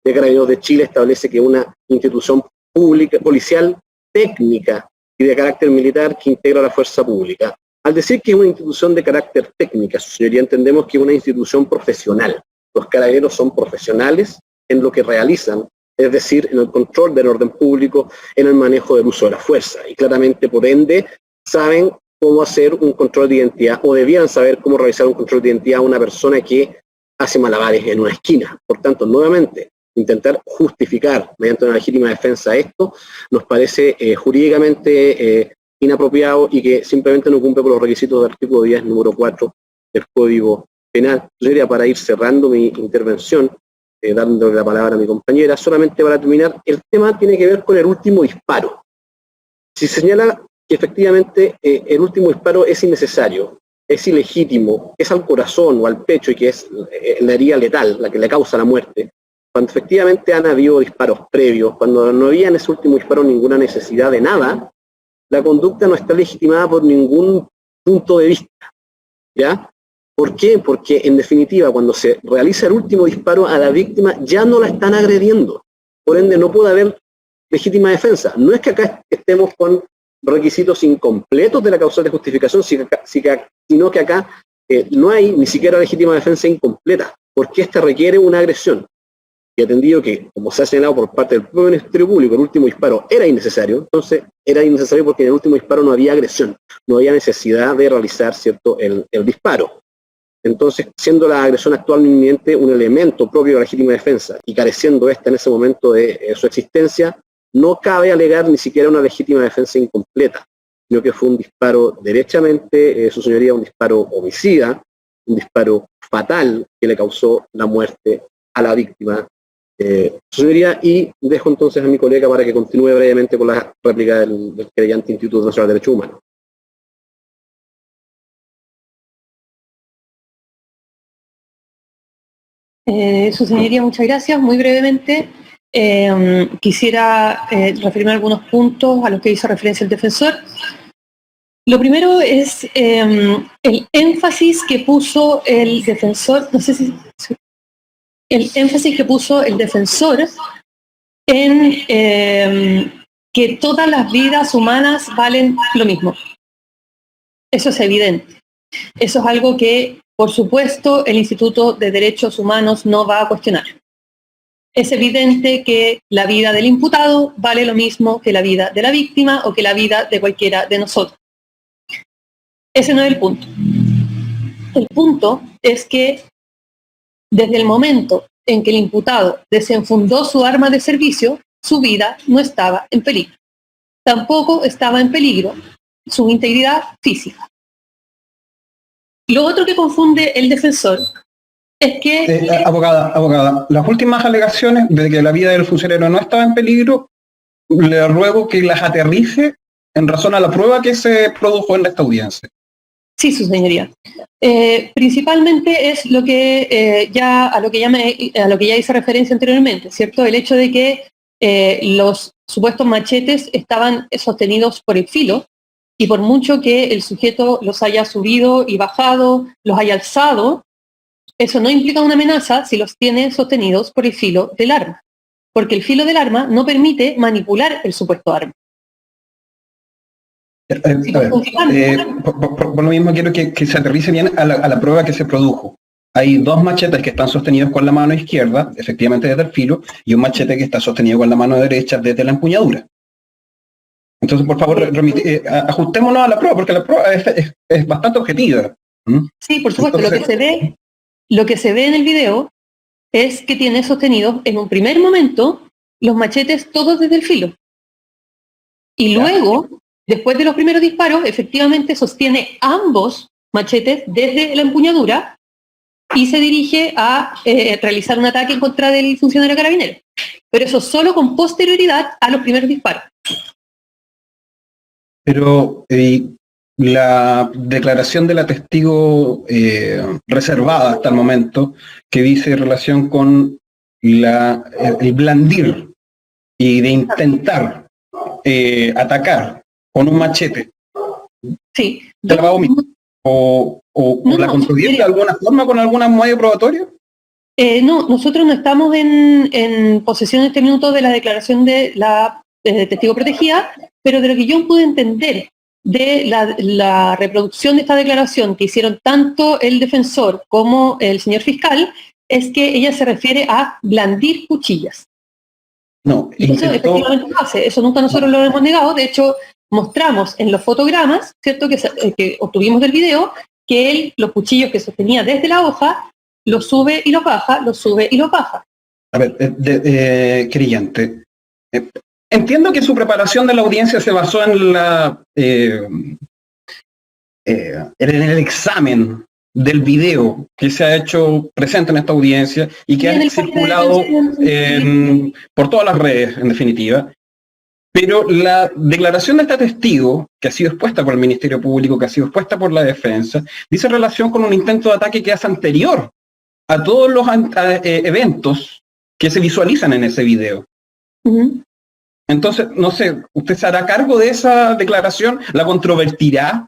de Carabineros de Chile establece que una institución pública, policial, técnica y de carácter militar que integra la fuerza pública. Al decir que es una institución de carácter técnica, su señoría, entendemos que es una institución profesional. Los carabineros son profesionales en lo que realizan, es decir, en el control del orden público, en el manejo del uso de la fuerza. Y claramente, por ende, saben cómo hacer un control de identidad, o debían saber cómo realizar un control de identidad a una persona que hace malabares en una esquina. Por tanto, nuevamente, intentar justificar mediante una legítima defensa esto nos parece jurídicamente inapropiado y que simplemente no cumple con los requisitos del artículo 10, número 4 del Código Penal. Sería para ir cerrando mi intervención, dándole la palabra a mi compañera, solamente para terminar, el tema tiene que ver con el último disparo. Si señala que efectivamente el último disparo es innecesario, es ilegítimo, es al corazón o al pecho y que es la herida letal, la que le causa la muerte, cuando efectivamente han habido disparos previos, cuando no había en ese último disparo ninguna necesidad de nada, la conducta no está legitimada por ningún punto de vista, ¿ya? ¿Por qué? Porque en definitiva cuando se realiza el último disparo a la víctima ya no la están agrediendo, por ende no puede haber legítima defensa. No es que acá estemos con requisitos incompletos de la causal de justificación, sino que acá no hay ni siquiera legítima defensa incompleta, porque esta requiere una agresión. Y atendido que, como se ha señalado por parte del propio Ministerio Público, el último disparo era innecesario, entonces era innecesario porque en el último disparo no había agresión, no había necesidad de realizar, ¿cierto?, el disparo. Entonces, siendo la agresión actual inminente un elemento propio de la legítima defensa y careciendo esta en ese momento de su existencia, no cabe alegar ni siquiera una legítima defensa incompleta, sino que fue un disparo derechamente, su señoría, un disparo homicida, un disparo fatal que le causó la muerte a la víctima. Su señoría, y dejo entonces a mi colega para que continúe brevemente con la réplica del querellante Instituto Nacional de Derechos Humanos. Su señoría, muchas gracias. Muy brevemente, quisiera referirme a algunos puntos a los que hizo referencia el defensor. Lo primero es el énfasis que puso el defensor, no sé si... El énfasis que puso el defensor en que todas las vidas humanas valen lo mismo. Eso es evidente. Eso es algo que, por supuesto, el Instituto de Derechos Humanos no va a cuestionar. Es evidente que la vida del imputado vale lo mismo que la vida de la víctima o que la vida de cualquiera de nosotros. Ese no es el punto. El punto es que desde el momento en que el imputado desenfundó su arma de servicio, su vida no estaba en peligro. Tampoco estaba en peligro su integridad física. Lo otro que confunde el defensor es que... Abogada, las últimas alegaciones de que la vida del funcionario no estaba en peligro, le ruego que las aterrice en razón a la prueba que se produjo en esta audiencia. Sí, su señoría. Principalmente es lo que a lo que ya hice referencia anteriormente, ¿cierto? El hecho de que los supuestos machetes estaban sostenidos por el filo, y por mucho que el sujeto los haya subido y bajado, los haya alzado, eso no implica una amenaza si los tiene sostenidos por el filo del arma, porque el filo del arma no permite manipular el supuesto arma. Por lo mismo quiero que se aterrice bien a la prueba que se produjo. Hay dos machetes que están sostenidos con la mano izquierda, efectivamente desde el filo, y un machete que está sostenido con la mano derecha desde la empuñadura. Entonces, por favor, ajustémonos a la prueba, porque la prueba es bastante objetiva. Sí, por supuesto. Entonces, lo que se ve en el video es que tiene sostenidos en un primer momento los machetes todos desde el filo. Y luego, después de los primeros disparos, efectivamente sostiene ambos machetes desde la empuñadura y se dirige a realizar un ataque en contra del funcionario carabinero. Pero eso solo con posterioridad a los primeros disparos. Pero la declaración de la testigo reservada hasta el momento, que dice en relación con el blandir y de intentar atacar con un machete, sí, ¿te la va a omitir? ¿O la construir de alguna forma con alguna medio probatorio? No, nosotros no estamos en posesión en este minuto de la declaración de la testigo protegida, pero de lo que yo pude entender de la reproducción de esta declaración que hicieron tanto el defensor como el señor fiscal, es que ella se refiere a blandir cuchillas. No, Eso efectivamente lo hace, eso nunca nosotros lo hemos negado. De hecho, mostramos en los fotogramas, ¿cierto?, que obtuvimos del video, que él, los cuchillos que sostenía desde la hoja, los sube y los baja, los sube y los baja. A ver, querellante, entiendo que su preparación de la audiencia se basó en el examen del video que se ha hecho presente en esta audiencia y que ha circulado por todas las redes, en definitiva. Pero la declaración de este testigo, que ha sido expuesta por el Ministerio Público, que ha sido expuesta por la defensa, dice relación con un intento de ataque que es anterior a todos los eventos que se visualizan en ese video. Entonces, no sé, ¿usted se hará cargo de esa declaración? ¿La controvertirá?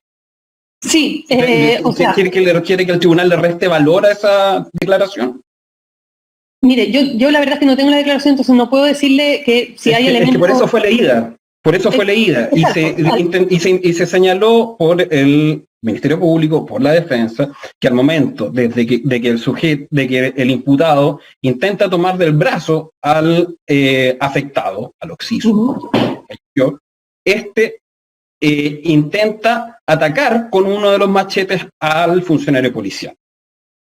Sí, ¿Quiere que el tribunal le reste valor a esa declaración? Mire, yo la verdad es que no tengo la declaración, entonces no puedo decirle que si hay elementos... Es que por eso fue leída, y se señaló por el Ministerio Público, por la defensa, que al momento de que el imputado intenta tomar del brazo al afectado, al occiso, intenta atacar con uno de los machetes al funcionario policial.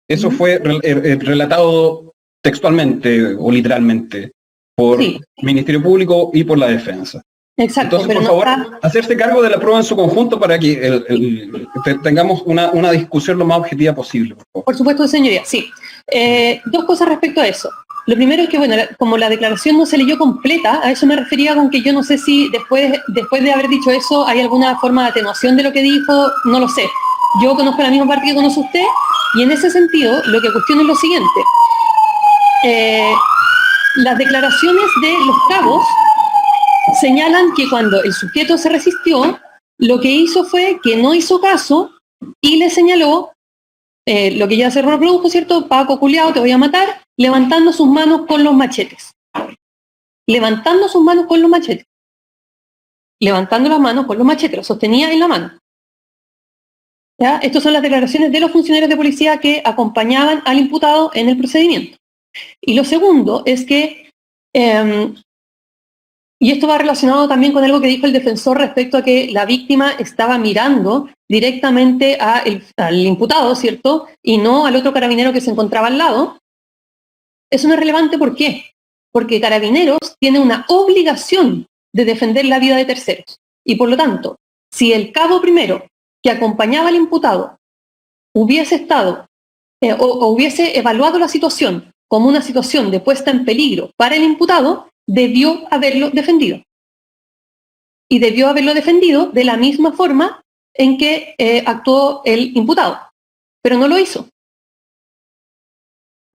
Eso fue relatado textualmente o literalmente por el Ministerio Público y por la defensa. Exacto. Entonces, por favor, hacerse cargo de la prueba en su conjunto para que tengamos una discusión lo más objetiva posible. Por supuesto, señoría, sí. Dos cosas respecto a eso. Lo primero es que, bueno, como la declaración no se leyó completa, a eso me refería con que yo no sé si después de haber dicho eso hay alguna forma de atenuación de lo que dijo, no lo sé. Yo conozco la misma parte que conoce usted, y en ese sentido lo que cuestiono es lo siguiente. Las declaraciones de los cabos señalan que cuando el sujeto se resistió, lo que hizo fue que no hizo caso y le señaló lo que ya se reprodujo, ¿cierto? Paco culiao, te voy a matar, levantando sus manos con los machetes. Levantando sus manos con los machetes. Levantando las manos con los machetes, los sostenía en la mano. ¿Ya? Estas son las declaraciones de los funcionarios de policía que acompañaban al imputado en el procedimiento. Y lo segundo es que, y esto va relacionado también con algo que dijo el defensor respecto a que la víctima estaba mirando directamente al imputado, ¿cierto? Y no al otro carabinero que se encontraba al lado. Eso no es relevante, ¿por qué? Porque Carabineros tiene una obligación de defender la vida de terceros. Y por lo tanto, si el cabo primero que acompañaba al imputado hubiese estado o hubiese evaluado la situación como una situación de puesta en peligro para el imputado, debió haberlo defendido. y debió haberlo defendido de la misma forma en que actuó el imputado, pero no lo hizo.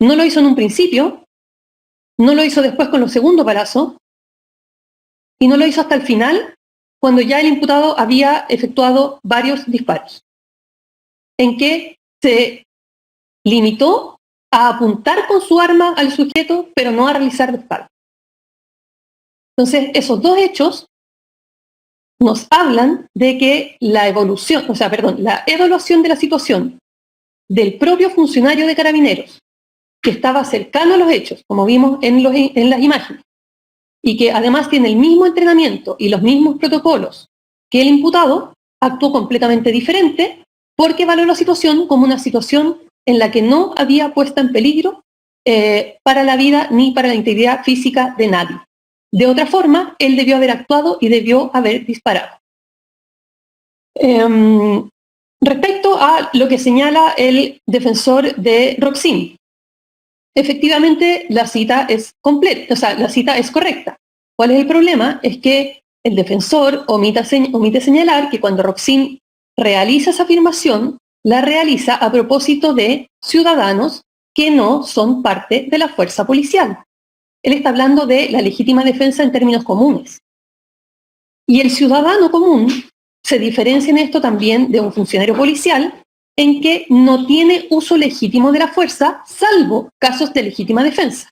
No lo hizo en un principio, no lo hizo después con los segundos balazos, y no lo hizo hasta el final, cuando ya el imputado había efectuado varios disparos, en que se limitó a apuntar con su arma al sujeto, pero no a realizar disparos. Entonces, esos dos hechos nos hablan de que la evaluación de la situación del propio funcionario de Carabineros, que estaba cercano a los hechos, como vimos en las imágenes, y que además tiene el mismo entrenamiento y los mismos protocolos que el imputado, actuó completamente diferente porque valoró la situación como una situación en la que no había puesta en peligro para la vida ni para la integridad física de nadie. De otra forma, él debió haber actuado y debió haber disparado. Respecto a lo que señala el defensor de Roxin, efectivamente la cita es completa, o sea, la cita es correcta. ¿Cuál es el problema? Es que el defensor omite señalar que cuando Roxin realiza esa afirmación, la realiza a propósito de ciudadanos que no son parte de la fuerza policial. Él está hablando de la legítima defensa en términos comunes. Y el ciudadano común se diferencia en esto también de un funcionario policial en que no tiene uso legítimo de la fuerza, salvo casos de legítima defensa.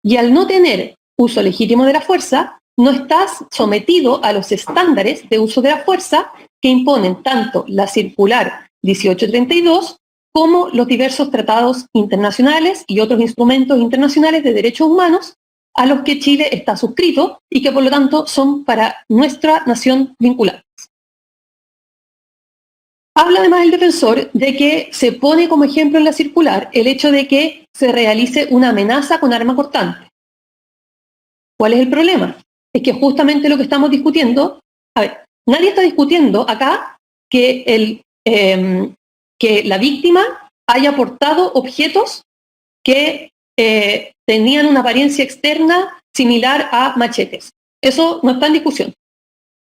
Y al no tener uso legítimo de la fuerza, no estás sometido a los estándares de uso de la fuerza que imponen tanto la circular 1832 como los diversos tratados internacionales y otros instrumentos internacionales de derechos humanos a los que Chile está suscrito y que por lo tanto son para nuestra nación vinculantes. Habla además el defensor de que se pone como ejemplo en la circular el hecho de que se realice una amenaza con arma cortante. ¿Cuál es el problema? Es que justamente lo que estamos discutiendo, nadie está discutiendo acá que la víctima haya portado objetos que tenían una apariencia externa similar a machetes. Eso no está en discusión.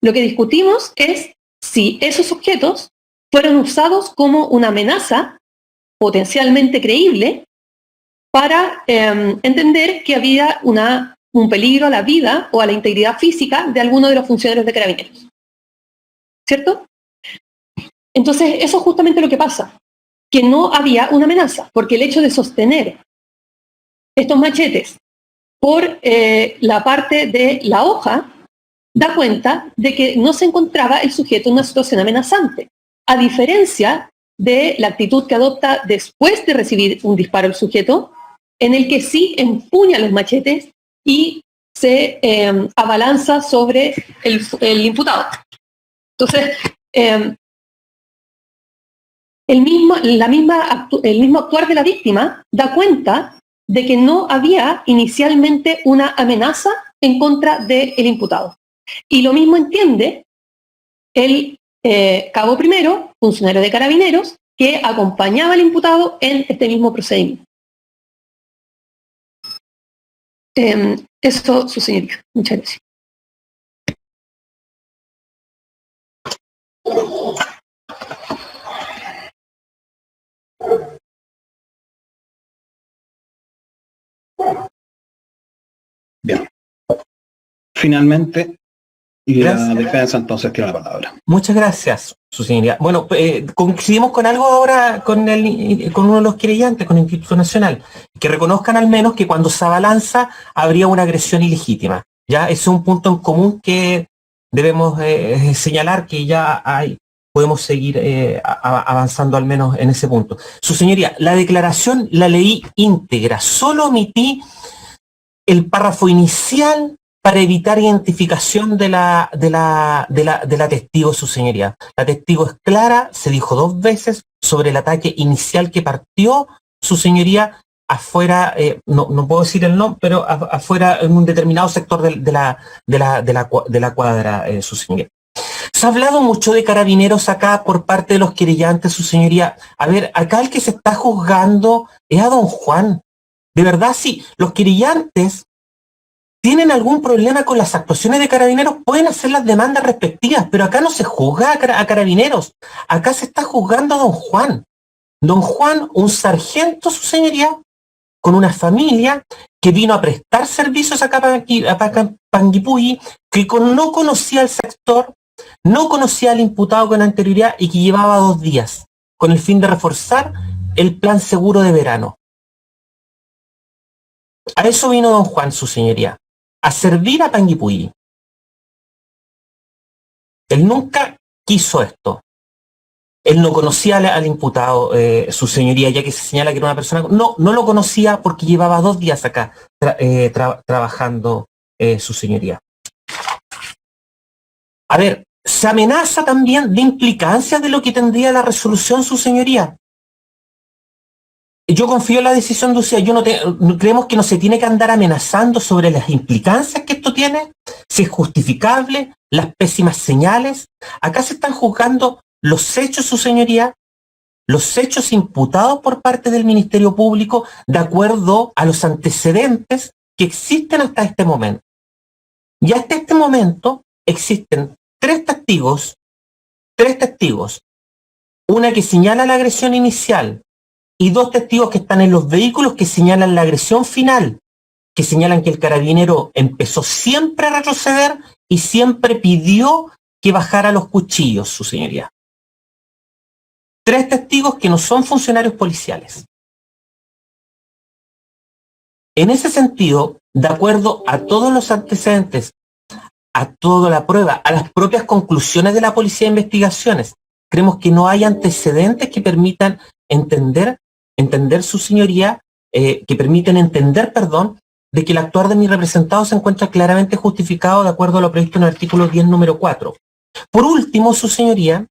Lo que discutimos es si esos objetos fueron usados como una amenaza potencialmente creíble para entender que había un peligro a la vida o a la integridad física de alguno de los funcionarios de Carabineros. ¿Cierto? Entonces, eso es justamente lo que pasa, que no había una amenaza, porque el hecho de sostener estos machetes por la parte de la hoja da cuenta de que no se encontraba el sujeto en una situación amenazante, a diferencia de la actitud que adopta después de recibir un disparo el sujeto, en el que sí empuña los machetes y se abalanza sobre el imputado. Entonces, el mismo actuar de la víctima da cuenta de que no había inicialmente una amenaza en contra del imputado. Y lo mismo entiende el cabo primero, funcionario de Carabineros, que acompañaba al imputado en este mismo procedimiento. Eso, su señoría. Muchas gracias. Bien. Finalmente, Gracias. la defensa entonces tiene la palabra. Muchas gracias, su señoría. Bueno, coincidimos con algo ahora con uno de los querellantes, con el Instituto Nacional, que reconozcan al menos que cuando se abalanza habría una agresión ilegítima. Ya, ese es un punto en común que debemos señalar, que ya podemos seguir avanzando al menos en ese punto. Su señoría, la declaración la leí íntegra, solo omití el párrafo inicial para evitar identificación de la testigo, su señoría. La testigo es clara, se dijo 2 veces sobre el ataque inicial que partió, su señoría, afuera, no puedo decir el nombre, pero afuera en un determinado sector de la cuadra, su señoría. Se ha hablado mucho de Carabineros acá por parte de los querellantes, su señoría. A ver, acá el que se está juzgando es a don Juan. De verdad, sí, los querellantes tienen algún problema con las actuaciones de Carabineros, pueden hacer las demandas respectivas, pero acá no se juzga a Carabineros, acá se está juzgando a don Juan. Don Juan, un sargento, su señoría, con una familia que vino a prestar servicios acá a Panguipulli, que no conocía al sector, no conocía al imputado con anterioridad y que llevaba 2 días, con el fin de reforzar el plan seguro de verano. A eso vino don Juan, su señoría, a servir a Panguipulli. Él nunca quiso esto. Él no conocía al imputado, su señoría, ya que se señala que era una persona... No lo conocía porque llevaba 2 días acá trabajando su señoría. A ver, se amenaza también de implicancias de lo que tendría la resolución, su señoría. Yo confío en la decisión de UCIA. Creemos que no se tiene que andar amenazando sobre las implicancias que esto tiene, si es justificable, las pésimas señales. Acá se están juzgando los hechos, su señoría, los hechos imputados por parte del Ministerio Público de acuerdo a los antecedentes que existen hasta este momento. Y hasta este momento existen 3 testigos, una que señala la agresión inicial y 2 testigos que están en los vehículos que señalan la agresión final, que señalan que el carabinero empezó siempre a retroceder y siempre pidió que bajara los cuchillos, su señoría. 3 testigos que no son funcionarios policiales. En ese sentido, de acuerdo a todos los antecedentes, a toda la prueba, a las propias conclusiones de la Policía de Investigaciones, creemos que no hay antecedentes que permitan entender su señoría, que permiten entender, de que el actuar de mi representado se encuentra claramente justificado de acuerdo a lo previsto en el artículo 10, número 4. Por último, su señoría,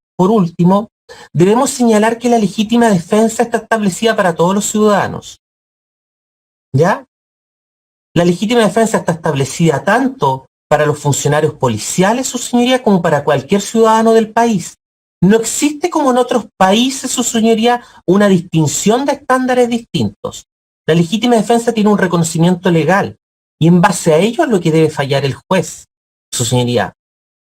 debemos señalar que la legítima defensa está establecida para todos los ciudadanos. ¿Ya? La legítima defensa está establecida tanto para los funcionarios policiales, su señoría, como para cualquier ciudadano del país. No existe, como en otros países, su señoría, una distinción de estándares distintos. La legítima defensa tiene un reconocimiento legal y en base a ello es lo que debe fallar el juez, su señoría.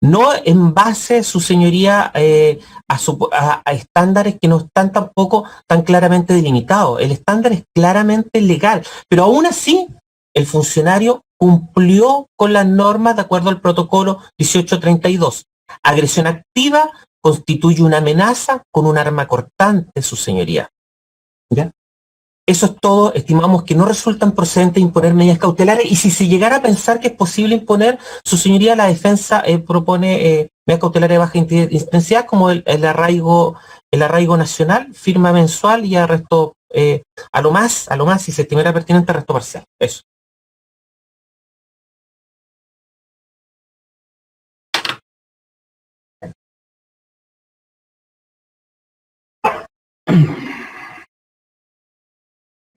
No en base, su señoría, a estándares que no están tampoco tan claramente delimitados. El estándar es claramente legal, pero aún así el funcionario cumplió con las normas de acuerdo al protocolo 1832. Agresión activa constituye una amenaza con un arma cortante, su señoría. ¿Ya? Eso es todo. Estimamos que no resultan procedentes imponer medidas cautelares y si se llegara a pensar que es posible imponer, su señoría, la defensa propone medidas cautelares de baja intensidad como el arraigo nacional, firma mensual y arresto a lo más, si se estimara pertinente, arresto parcial. Eso.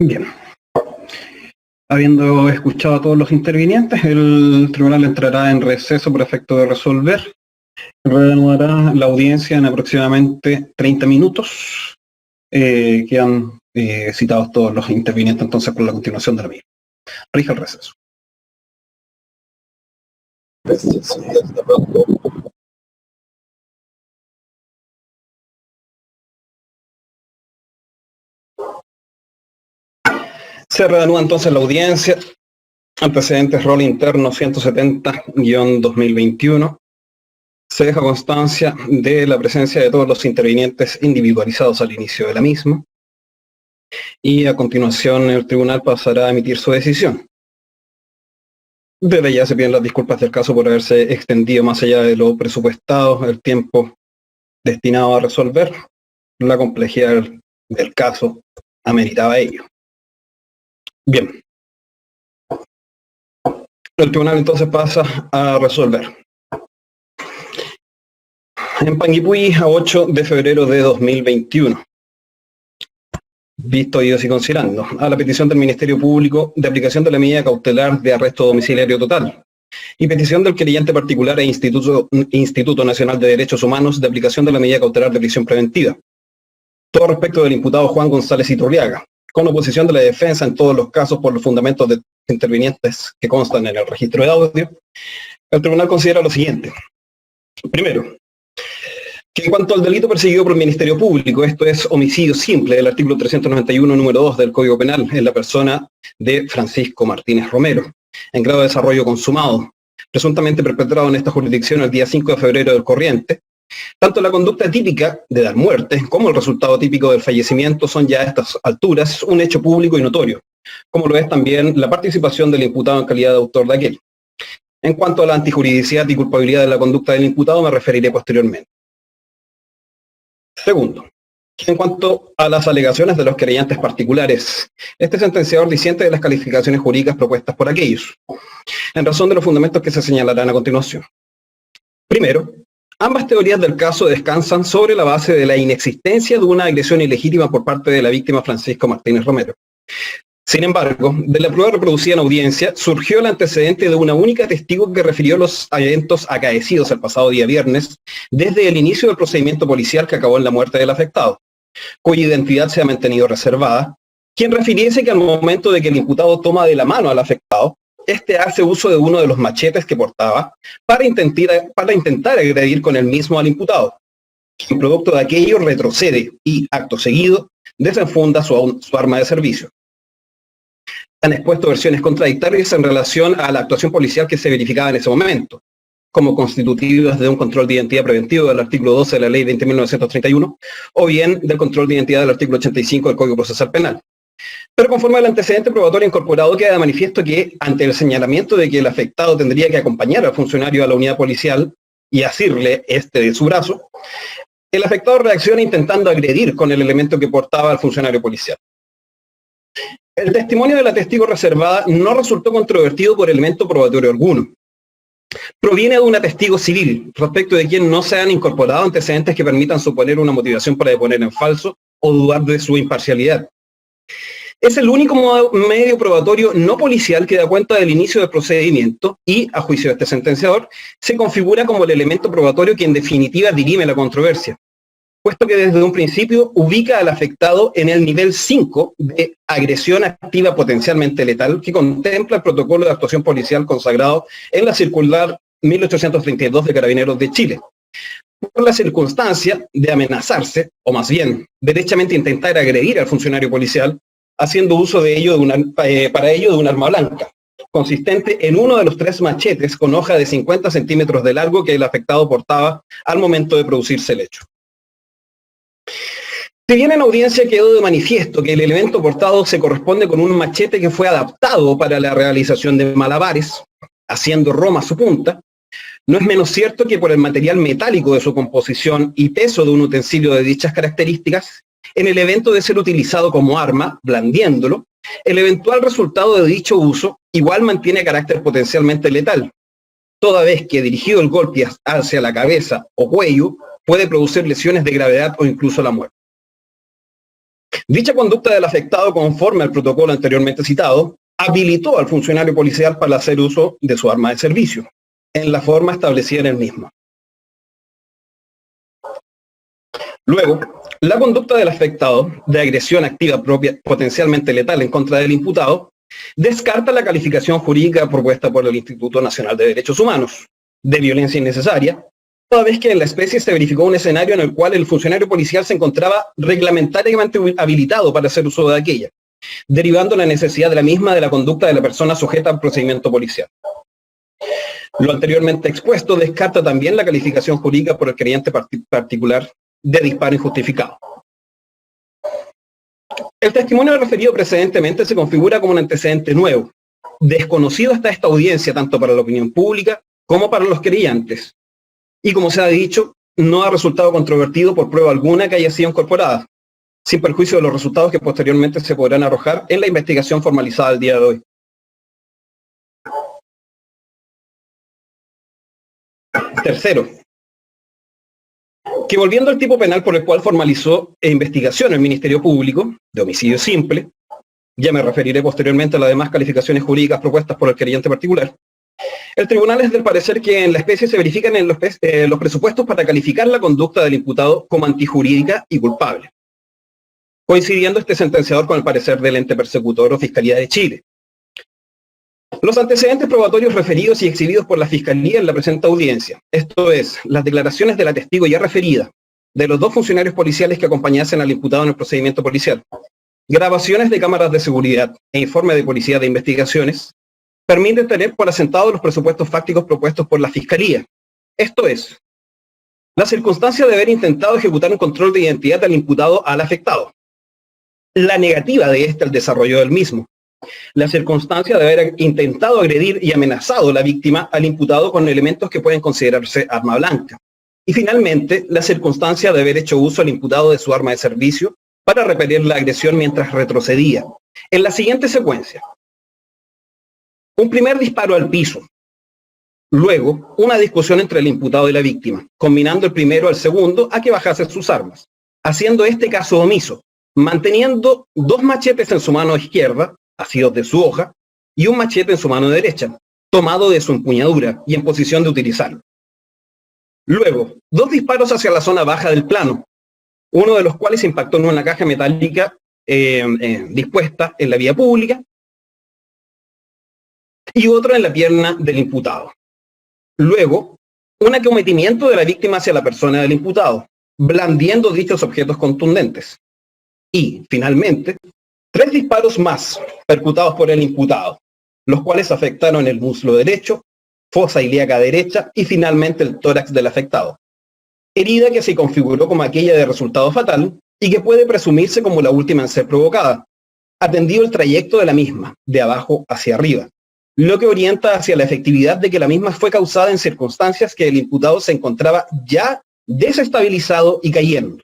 Bien. Habiendo escuchado a todos los intervinientes, el tribunal entrará en receso por efecto de resolver. Reanudará la audiencia en aproximadamente 30 minutos. Quedan citados todos los intervinientes entonces por la continuación de la misma. Rige el receso. Se reanuda entonces la audiencia. Antecedentes rol interno 170-2021. Se deja constancia de la presencia de todos los intervinientes individualizados al inicio de la misma. Y a continuación el tribunal pasará a emitir su decisión. Desde ya se piden las disculpas del caso por haberse extendido más allá de lo presupuestado el tiempo destinado a resolver. La complejidad del caso ameritaba ello. Bien. El tribunal entonces pasa a resolver. En Panguipulli, a 8 de febrero de 2021. Visto y considerando a la petición del Ministerio Público de aplicación de la medida cautelar de arresto domiciliario total y petición del querellante particular e Instituto Nacional de Derechos Humanos de aplicación de la medida cautelar de prisión preventiva. Todo respecto del imputado Juan González Iturriaga, con oposición de la defensa en todos los casos por los fundamentos de intervinientes que constan en el registro de audio, el tribunal considera lo siguiente. Primero, que en cuanto al delito perseguido por el Ministerio Público, esto es homicidio simple del artículo 391, número 2 del Código Penal, en la persona de Francisco Martínez Romero, en grado de desarrollo consumado, presuntamente perpetrado en esta jurisdicción el día 5 de febrero del corriente, tanto la conducta típica de dar muerte como el resultado típico del fallecimiento son ya a estas alturas un hecho público y notorio, como lo es también la participación del imputado en calidad de autor de aquel. En cuanto a la antijuridicidad y culpabilidad de la conducta del imputado me referiré posteriormente. Segundo, en cuanto a las alegaciones de los querellantes particulares, este sentenciador disiente de las calificaciones jurídicas propuestas por aquellos, en razón de los fundamentos que se señalarán a continuación. Primero, ambas teorías del caso descansan sobre la base de la inexistencia de una agresión ilegítima por parte de la víctima Francisco Martínez Romero. Sin embargo, de la prueba reproducida en audiencia, surgió el antecedente de una única testigo que refirió los eventos acaecidos el pasado día viernes, desde el inicio del procedimiento policial que acabó en la muerte del afectado, cuya identidad se ha mantenido reservada, quien refiriese que al momento de que el imputado toma de la mano al afectado, este hace uso de uno de los machetes que portaba para intentar agredir con el mismo al imputado, quien producto de aquello retrocede y, acto seguido, desenfunda su arma de servicio. Han expuesto versiones contradictorias en relación a la actuación policial que se verificaba en ese momento, como constitutivas de un control de identidad preventivo del artículo 12 de la Ley 20.931, o bien del control de identidad del artículo 85 del Código Procesal Penal. Pero conforme al antecedente probatorio incorporado, queda de manifiesto que, ante el señalamiento de que el afectado tendría que acompañar al funcionario a la unidad policial y asirle de su brazo, el afectado reacciona intentando agredir con el elemento que portaba al funcionario policial. El testimonio de la testigo reservada no resultó controvertido por elemento probatorio alguno. Proviene de una testigo civil, respecto de quien no se han incorporado antecedentes que permitan suponer una motivación para deponer en falso o dudar de su imparcialidad. Es el único medio probatorio no policial que da cuenta del inicio del procedimiento y, a juicio de este sentenciador, se configura como el elemento probatorio que en definitiva dirime la controversia, puesto que desde un principio ubica al afectado en el nivel 5 de agresión activa potencialmente letal que contempla el protocolo de actuación policial consagrado en la circular 1832 de Carabineros de Chile, por la circunstancia de amenazarse, o más bien, derechamente intentar agredir al funcionario policial, haciendo uso de ello para ello de un arma blanca, consistente en uno de los 3 machetes con hoja de 50 centímetros de largo que el afectado portaba al momento de producirse el hecho. Si bien en audiencia quedó de manifiesto que el elemento portado se corresponde con un machete que fue adaptado para la realización de malabares, haciendo Roma su punta, no es menos cierto que por el material metálico de su composición y peso de un utensilio de dichas características, en el evento de ser utilizado como arma, blandiéndolo, el eventual resultado de dicho uso igual mantiene carácter potencialmente letal, toda vez que dirigido el golpe hacia la cabeza o cuello, puede producir lesiones de gravedad o incluso la muerte. Dicha conducta del afectado, conforme al protocolo anteriormente citado, habilitó al funcionario policial para hacer uso de su arma de servicio, en la forma establecida en el mismo. Luego, la conducta del afectado, de agresión activa propia potencialmente letal en contra del imputado, descarta la calificación jurídica propuesta por el Instituto Nacional de Derechos Humanos, de violencia innecesaria, toda vez que en la especie se verificó un escenario en el cual el funcionario policial se encontraba reglamentariamente habilitado para hacer uso de aquella, derivando la necesidad de la misma de la conducta de la persona sujeta al procedimiento policial. Lo anteriormente expuesto descarta también la calificación jurídica por el querellante particular de disparo injustificado. El testimonio referido precedentemente se configura como un antecedente nuevo, desconocido hasta esta audiencia tanto para la opinión pública como para los querellantes, y como se ha dicho, no ha resultado controvertido por prueba alguna que haya sido incorporada, sin perjuicio de los resultados que posteriormente se podrán arrojar en la investigación formalizada al día de hoy. Tercero, que volviendo al tipo penal por el cual formalizó investigación el Ministerio Público, de homicidio simple, ya me referiré posteriormente a las demás calificaciones jurídicas propuestas por el querellante particular, el tribunal es del parecer que en la especie se verifican en los presupuestos para calificar la conducta del imputado como antijurídica y culpable. coincidiendo este sentenciador con el parecer del ente persecutor o Fiscalía de Chile. Los antecedentes probatorios referidos y exhibidos por la Fiscalía en la presente audiencia, esto es, las declaraciones de la testigo ya referida, de los dos funcionarios policiales que acompañasen al imputado en el procedimiento policial, grabaciones de cámaras de seguridad e informe de policía de investigaciones, permiten tener por asentado los presupuestos fácticos propuestos por la Fiscalía. Esto es, la circunstancia de haber intentado ejecutar un control de identidad del imputado al afectado, la negativa de este al desarrollo del mismo, la circunstancia de haber intentado agredir y amenazado a la víctima al imputado con elementos que pueden considerarse arma blanca. Y finalmente, la circunstancia de haber hecho uso al imputado de su arma de servicio para repeler la agresión mientras retrocedía. En la siguiente secuencia, un primer disparo al piso, luego una discusión entre el imputado y la víctima, combinando el primero al segundo a que bajase sus armas, haciendo este caso omiso, manteniendo dos machetes en su mano izquierda, asidos de su hoja, y un machete en su mano derecha, tomado de su empuñadura y en posición de utilizarlo. Luego, dos disparos hacia la zona baja del plano, uno de los cuales impactó en una caja metálica dispuesta en la vía pública, y otro en la pierna del imputado. Luego, un acometimiento de la víctima hacia la persona del imputado, blandiendo dichos objetos contundentes. Y, finalmente, tres disparos más percutados por el imputado, los cuales afectaron el muslo derecho, fosa ilíaca derecha y finalmente el tórax del afectado. Herida que se configuró como aquella de resultado fatal y que puede presumirse como la última en ser provocada, atendido el trayecto de la misma, de abajo hacia arriba, lo que orienta hacia la efectividad de que la misma fue causada en circunstancias que el imputado se encontraba ya desestabilizado y cayendo.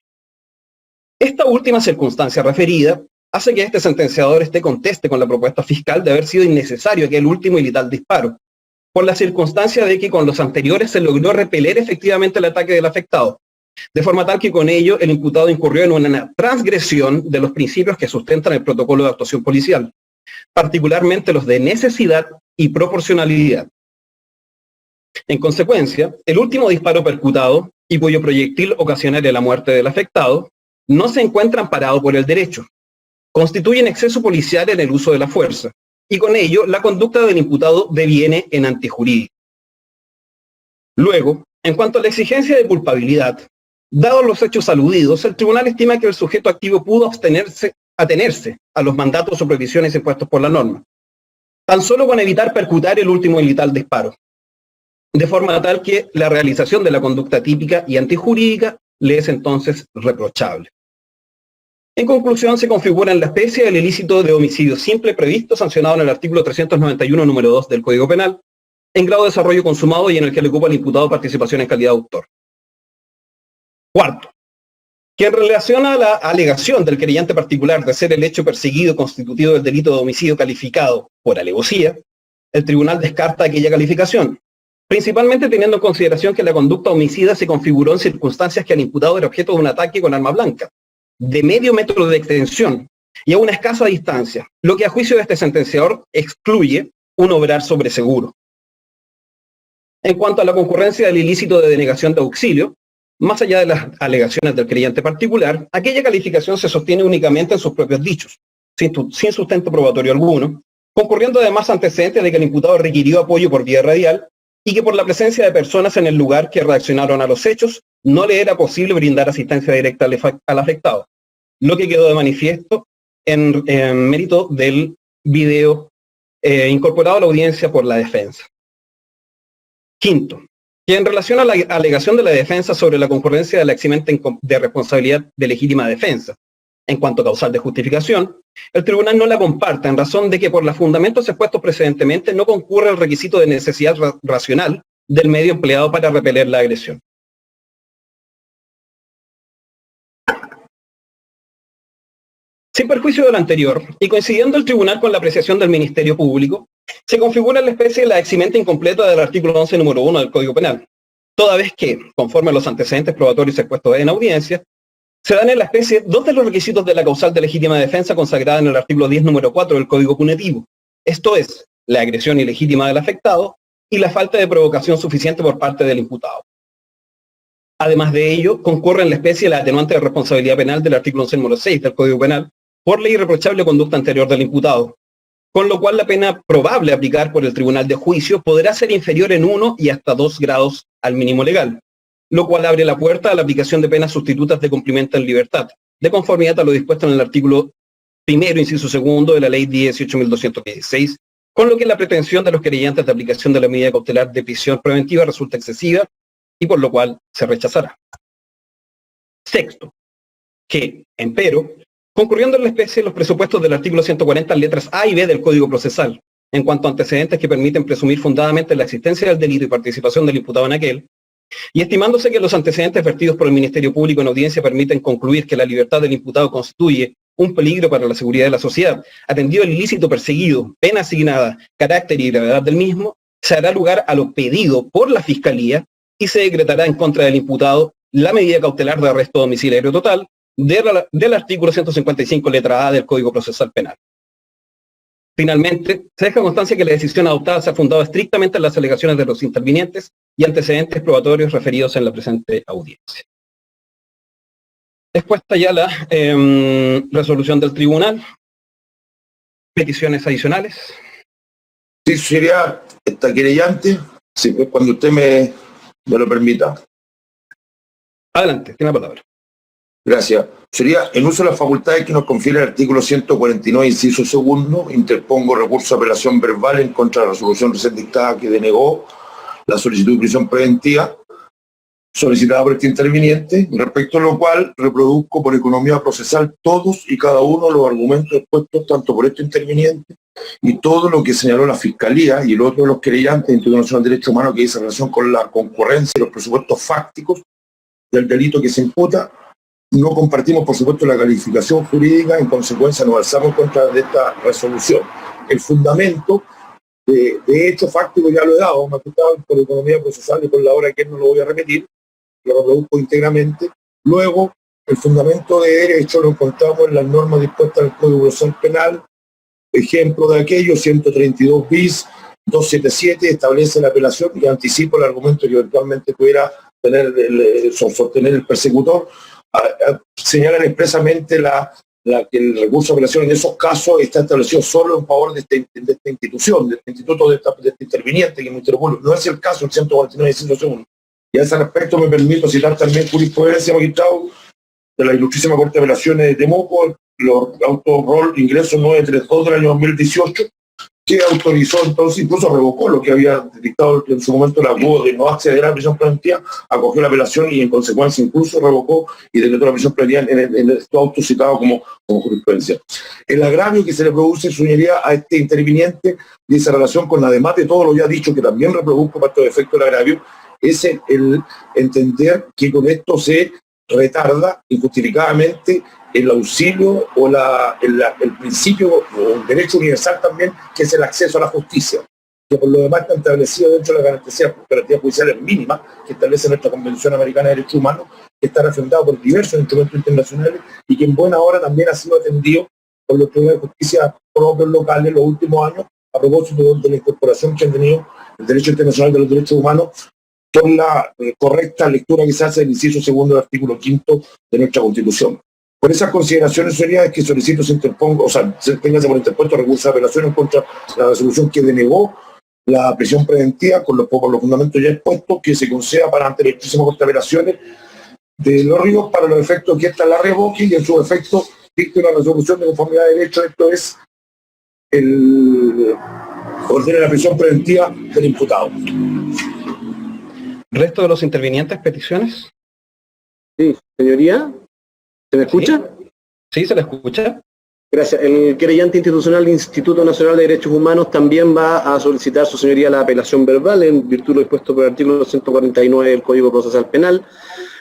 Esta última circunstancia referida hace que este sentenciador conteste con la propuesta fiscal de haber sido innecesario aquel último y letal disparo, por la circunstancia de que con los anteriores se logró repeler efectivamente el ataque del afectado, de forma tal que con ello el imputado incurrió en una transgresión de los principios que sustentan el protocolo de actuación policial, particularmente los de necesidad y proporcionalidad. En consecuencia, el último disparo percutado y cuyo proyectil ocasionaría la muerte del afectado, no se encuentra amparado por el derecho, constituyen exceso policial en el uso de la fuerza, y con ello la conducta del imputado deviene en antijurídica. Luego, en cuanto a la exigencia de culpabilidad, dados los hechos aludidos, el tribunal estima que el sujeto activo pudo atenerse a los mandatos o prohibiciones impuestos por la norma, tan solo con evitar percutar el último y letal disparo, de forma tal que la realización de la conducta típica y antijurídica le es entonces reprochable. En conclusión, se configura en la especie del ilícito de homicidio simple previsto, sancionado en el artículo 391, número 2 del Código Penal, en grado de desarrollo consumado y en el que le ocupa al imputado participación en calidad de autor. Cuarto, que en relación a la alegación del querellante particular de ser el hecho perseguido constitutivo del delito de homicidio calificado por alevosía, el tribunal descarta aquella calificación, principalmente teniendo en consideración que la conducta homicida se configuró en circunstancias que el imputado era objeto de un ataque con arma blanca, de medio metro de extensión y a una escasa distancia, lo que a juicio de este sentenciador excluye un obrar sobre seguro. En cuanto a la concurrencia del ilícito de denegación de auxilio, más allá de las alegaciones del creyente particular, aquella calificación se sostiene únicamente en sus propios dichos, sin sustento probatorio alguno, concurriendo además antecedentes de que el imputado requirió apoyo por vía radial y que por la presencia de personas en el lugar que reaccionaron a los hechos, no le era posible brindar asistencia directa al afectado, lo que quedó de manifiesto en mérito del video incorporado a la audiencia por la defensa. Quinto, que en relación a la alegación de la defensa sobre la concurrencia de la eximente de responsabilidad de legítima defensa, en cuanto a causal de justificación, el tribunal no la comparte en razón de que por los fundamentos expuestos precedentemente no concurre el requisito de necesidad racional del medio empleado para repeler la agresión. Sin perjuicio de lo anterior, y coincidiendo el tribunal con la apreciación del Ministerio Público, se configura la especie de la eximente incompleta del artículo 11, número 1 del Código Penal, toda vez que, conforme a los antecedentes probatorios expuestos en audiencia, se dan en la especie dos de los requisitos de la causal de legítima defensa consagrada en el artículo 10, número 4 del Código Punitivo, esto es, la agresión ilegítima del afectado y la falta de provocación suficiente por parte del imputado. Además de ello, concurre en la especie la atenuante de responsabilidad penal del artículo 11.6 del Código Penal por la irreprochable conducta anterior del imputado, con lo cual la pena probable a aplicar por el Tribunal de Juicio podrá ser inferior en 1 y hasta 2 grados al mínimo legal, lo cual abre la puerta a la aplicación de penas sustitutas de cumplimiento en libertad, de conformidad a lo dispuesto en el artículo 1º, inciso 2 de la Ley 18.216, con lo que la pretensión de los querellantes de aplicación de la medida cautelar de prisión preventiva resulta excesiva y por lo cual se rechazará. Sexto, que, empero, concurriendo en la especie los presupuestos del artículo 140 letras A y B del Código Procesal, en cuanto a antecedentes que permiten presumir fundadamente la existencia del delito y participación del imputado en aquel, y estimándose que los antecedentes vertidos por el Ministerio Público en audiencia permiten concluir que la libertad del imputado constituye un peligro para la seguridad de la sociedad, atendido el ilícito perseguido, pena asignada, carácter y gravedad del mismo, se hará lugar a lo pedido por la Fiscalía y se decretará en contra del imputado la medida cautelar de arresto domiciliario total del artículo 155 letra A del Código Procesal Penal. Finalmente, se deja constancia que la decisión adoptada se ha fundado estrictamente en las alegaciones de los intervinientes y antecedentes probatorios referidos en la presente audiencia. Expuesta ya la resolución del tribunal, peticiones adicionales. Sí, sería esta querellante, sí, pues cuando usted me lo permita. Adelante, tiene la palabra. Gracias. Sería, en uso de las facultades que nos confiere el artículo 149, inciso 2, interpongo recurso de apelación verbal en contra de la resolución recién dictada que denegó la solicitud de prisión preventiva solicitada por este interviniente, respecto a lo cual reproduzco por economía procesal todos y cada uno de los argumentos expuestos tanto por este interviniente y todo lo que señaló la Fiscalía y el otro de los querellantes, Instituto Nacional de Derechos Humanos, que dice relación con la concurrencia y los presupuestos fácticos del delito que se imputa. No compartimos, por supuesto, la calificación jurídica, en consecuencia nos alzamos en contra de esta resolución. El fundamento de hecho fáctico ya lo he dado, magistrado, por economía procesal y por la hora que no lo voy a repetir, lo reproduzco íntegramente. Luego, el fundamento de derecho lo encontramos en las normas dispuestas en el Código Procesal Penal. Ejemplo de aquello, 132 bis, 277, establece la apelación y anticipo el argumento que eventualmente pudiera sostener el persecutor. Señalan expresamente que el recurso de apelación en esos casos está establecido solo en favor de esta institución, de este instituto, de este interviniente, que es el Ministerio Público. No es el caso del 149, inciso 2. Y a ese respecto me permito citar también jurisprudencia, magistrado, de la Ilustrísima Corte de Apelaciones de Temuco, los autorrol ingreso 932 del año 2018, que autorizó entonces, incluso revocó lo que había dictado en su momento la CUO de no acceder a la prisión preventiva, acogió la apelación y en consecuencia incluso revocó y decretó la prisión preventiva en el auto citado como jurisprudencia. El agravio que se le produce, señoría, a este interviniente y esa relación con además de todo lo ya dicho, que también reproduzco parte del efecto del agravio, es el entender que con esto se retarda injustificadamente el auxilio o el principio o el derecho universal también, que es el acceso a la justicia, que por lo demás está establecido dentro de las garantías judiciales mínimas que establece nuestra Convención Americana de Derechos Humanos, que está refrendado por diversos instrumentos internacionales y que en buena hora también ha sido atendido por los tribunales de justicia propios locales en los últimos años, a propósito de la incorporación que han tenido el derecho internacional de los derechos humanos con la correcta lectura que se hace del inciso 2 del artículo 5 de nuestra Constitución. Por esas consideraciones sería que solicito se interponga, o sea, se tenga por interpuesto recurso de apelación en contra de la resolución que denegó la prisión preventiva con los fundamentos ya expuestos, que se conceda para ante la Ilustrísima Corte de Apelaciones de Los Ríos para los efectos que esta la revoque y en su efecto dicte una resolución de conformidad de derecho. Esto es el ordena la prisión preventiva del imputado. ¿Resto de los intervinientes, peticiones? Sí, señoría, ¿se me escucha? Sí, se le escucha. Gracias. El querellante institucional del Instituto Nacional de Derechos Humanos también va a solicitar, su señoría, la apelación verbal en virtud de lo dispuesto por el artículo 149 del Código Procesal Penal,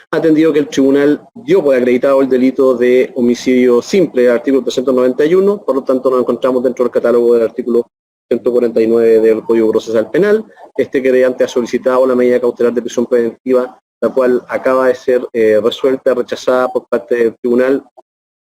atendido que el tribunal dio por acreditado el delito de homicidio simple, artículo 391, por lo tanto nos encontramos dentro del catálogo del artículo 149 del Código Procesal Penal. Este querellante ha solicitado la medida cautelar de prisión preventiva, la cual acaba de ser resuelta, rechazada por parte del tribunal.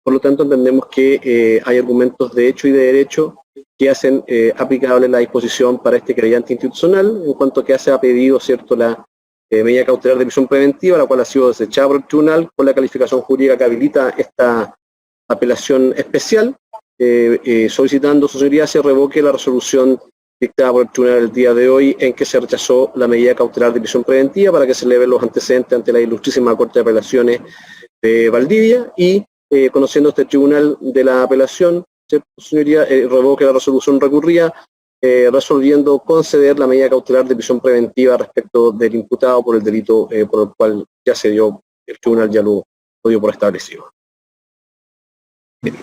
Por lo tanto, entendemos que hay argumentos de hecho y de derecho que hacen aplicable la disposición para este querellante institucional, en cuanto que se ha pedido, ¿cierto?, la medida cautelar de prisión preventiva, la cual ha sido desechada por el tribunal con la calificación jurídica que habilita esta apelación especial, solicitando, su señoría, se revoque la resolución dictada por el tribunal el día de hoy en que se rechazó la medida cautelar de prisión preventiva para que se eleven los antecedentes ante la ilustrísima Corte de Apelaciones de Valdivia y, conociendo este tribunal de la apelación, ¿cierto, señoría? Revoque la resolución recurrida, resolviendo conceder la medida cautelar de prisión preventiva respecto del imputado por el delito por el cual ya se dio, el tribunal ya lo dio por establecido. Bien.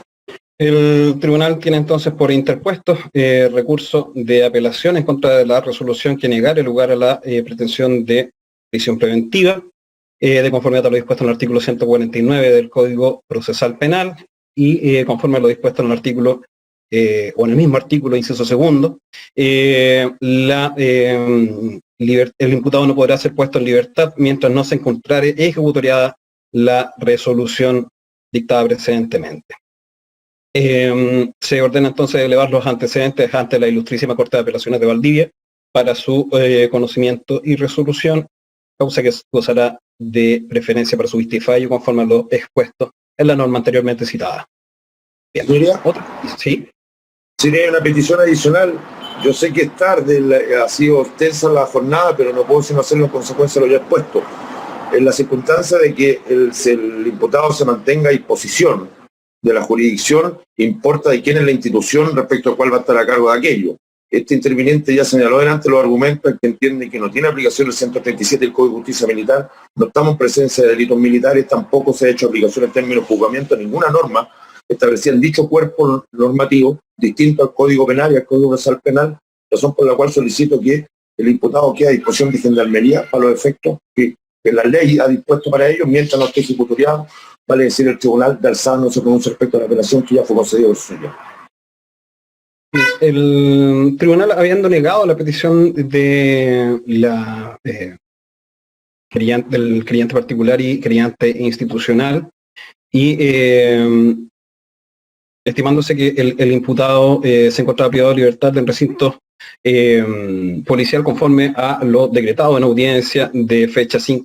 El tribunal tiene entonces por interpuesto recurso de apelación en contra de la resolución que negara lugar a la pretensión de prisión preventiva, de conformidad a lo dispuesto en el artículo 149 del Código Procesal Penal y conforme a lo dispuesto en el artículo, o en el mismo artículo, inciso segundo, el imputado no podrá ser puesto en libertad mientras no se encontrare ejecutoriada la resolución dictada precedentemente. Se ordena entonces elevar los antecedentes ante la ilustrísima Corte de Apelaciones de Valdivia para su conocimiento y resolución, causa que gozará de preferencia para su vista y fallo conforme a lo expuesto en la norma anteriormente citada. Bien. ¿Otra? Sí. Sería una petición adicional. Yo sé que es tarde, ha sido extensa la jornada, pero no puedo sino hacerlo en consecuencia de lo ya expuesto. En la circunstancia de que el imputado se mantenga a disposición de la jurisdicción, importa de quién es la institución respecto a cuál va a estar a cargo de aquello. Este interviniente ya señaló delante los argumentos que entiende que no tiene aplicación el 137 del Código de Justicia Militar, no estamos en presencia de delitos militares, tampoco se ha hecho aplicación en términos de juzgamiento a ninguna norma establecida en dicho cuerpo normativo, distinto al Código Penal y al Código Procesal Penal, razón por la cual solicito que el imputado quede a disposición de Gendarmería para los efectos que la ley ha dispuesto para ellos, mientras no esté ejecutoriado, vale decir el tribunal de alzada no se pronuncia respecto a la apelación que ya fue concedida por su señor. El tribunal, habiendo negado la petición de la del creyente particular y creyente institucional, y estimándose que el imputado se encontraba privado de libertad en recinto policial conforme a lo decretado en audiencia de fecha 6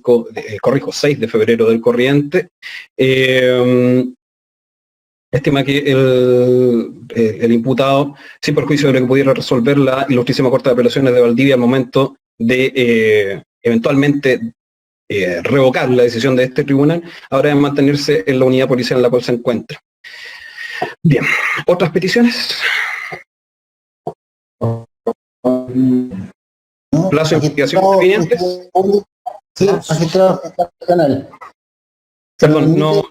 de febrero del corriente, estima que el imputado, sin perjuicio de lo que pudiera resolver la ilustrísima Corte de Apelaciones de Valdivia al momento de eventualmente revocar la decisión de este tribunal, habrá de mantenerse en la unidad policial en la cual se encuentra. Bien, ¿otras peticiones? ¿Plazo de investigación convenientes? Sí, magistrado regional. Perdón, no,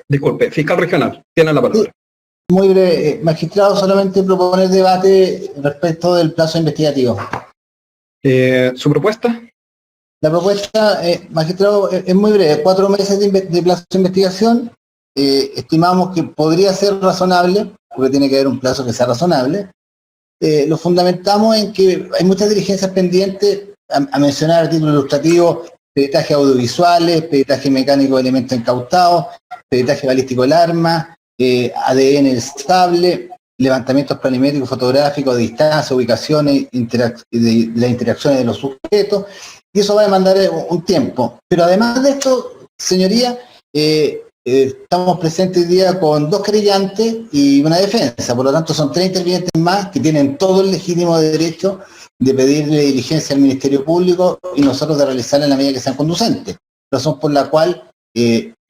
disculpe, fiscal regional, tiene la palabra. Sí, muy breve, magistrado, solamente proponer debate respecto del plazo investigativo. ¿Su propuesta? La propuesta, magistrado, es muy breve, 4 meses de plazo de investigación. Estimamos que podría ser razonable, porque tiene que haber un plazo que sea razonable. Lo fundamentamos en que hay muchas diligencias pendientes, a mencionar a título ilustrativo, peritaje audiovisuales, peritaje mecánico de elementos incautados, peritaje balístico del arma, ADN estable, levantamientos planimétricos fotográficos de distancia, ubicaciones, de las interacciones de los sujetos, y eso va a demandar un tiempo. Pero además de esto, señoría, estamos presentes hoy día con 2 querellantes y una defensa, por lo tanto son 3 intervinientes más que tienen todo el legítimo derecho de pedirle diligencia al Ministerio Público y nosotros de realizarla en la medida que sean conducentes. Razón por la cual,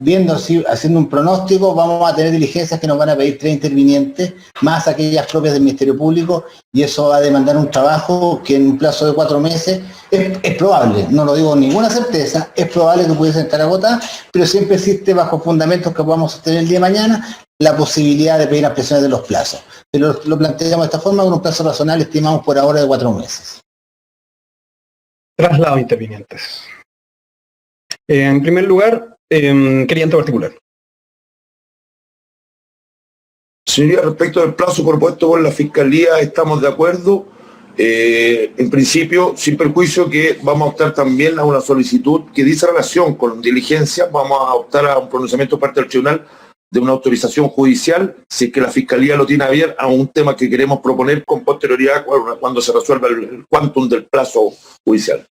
viendo así, haciendo un pronóstico, vamos a tener diligencias que nos van a pedir 3 intervinientes, más aquellas propias del Ministerio Público, y eso va a demandar un trabajo que en un plazo de 4 meses es probable, no lo digo con ninguna certeza, es probable que pudiesen estar agotadas, pero siempre existe bajo fundamentos que podamos sostener el día de mañana la posibilidad de pedir ampliaciones de los plazos. Pero lo planteamos de esta forma, con un plazo razonable estimamos por ahora de 4 meses. Traslado intervinientes. En primer lugar, querellante particular. Señoría, respecto del plazo propuesto por la Fiscalía, estamos de acuerdo. En principio, sin perjuicio que vamos a optar también a una solicitud que dice relación con diligencia, vamos a optar a un pronunciamiento por parte del tribunal de una autorización judicial, si es que la Fiscalía lo tiene abierto, a un tema que queremos proponer con posterioridad cuando se resuelva el quantum del plazo judicial.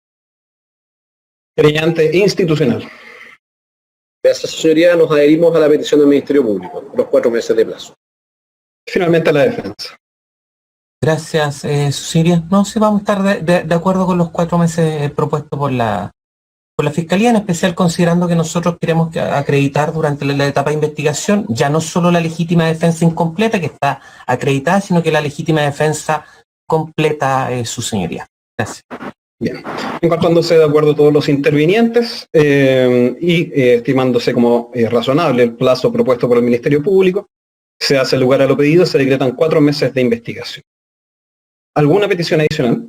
Querellante institucional. Gracias, su señoría. Nos adherimos a la petición del Ministerio Público, los 4 meses de plazo. Finalmente la defensa. Gracias, su señoría. No, sí vamos a estar de acuerdo con los 4 meses propuestos por la Fiscalía, en especial considerando que nosotros queremos acreditar durante la etapa de investigación ya no solo la legítima defensa incompleta que está acreditada, sino que la legítima defensa completa, su señoría. Gracias. Bien. Encontrándose de acuerdo todos los intervinientes estimándose como razonable el plazo propuesto por el Ministerio Público, se hace lugar a lo pedido, se decretan 4 meses de investigación. ¿Alguna petición adicional?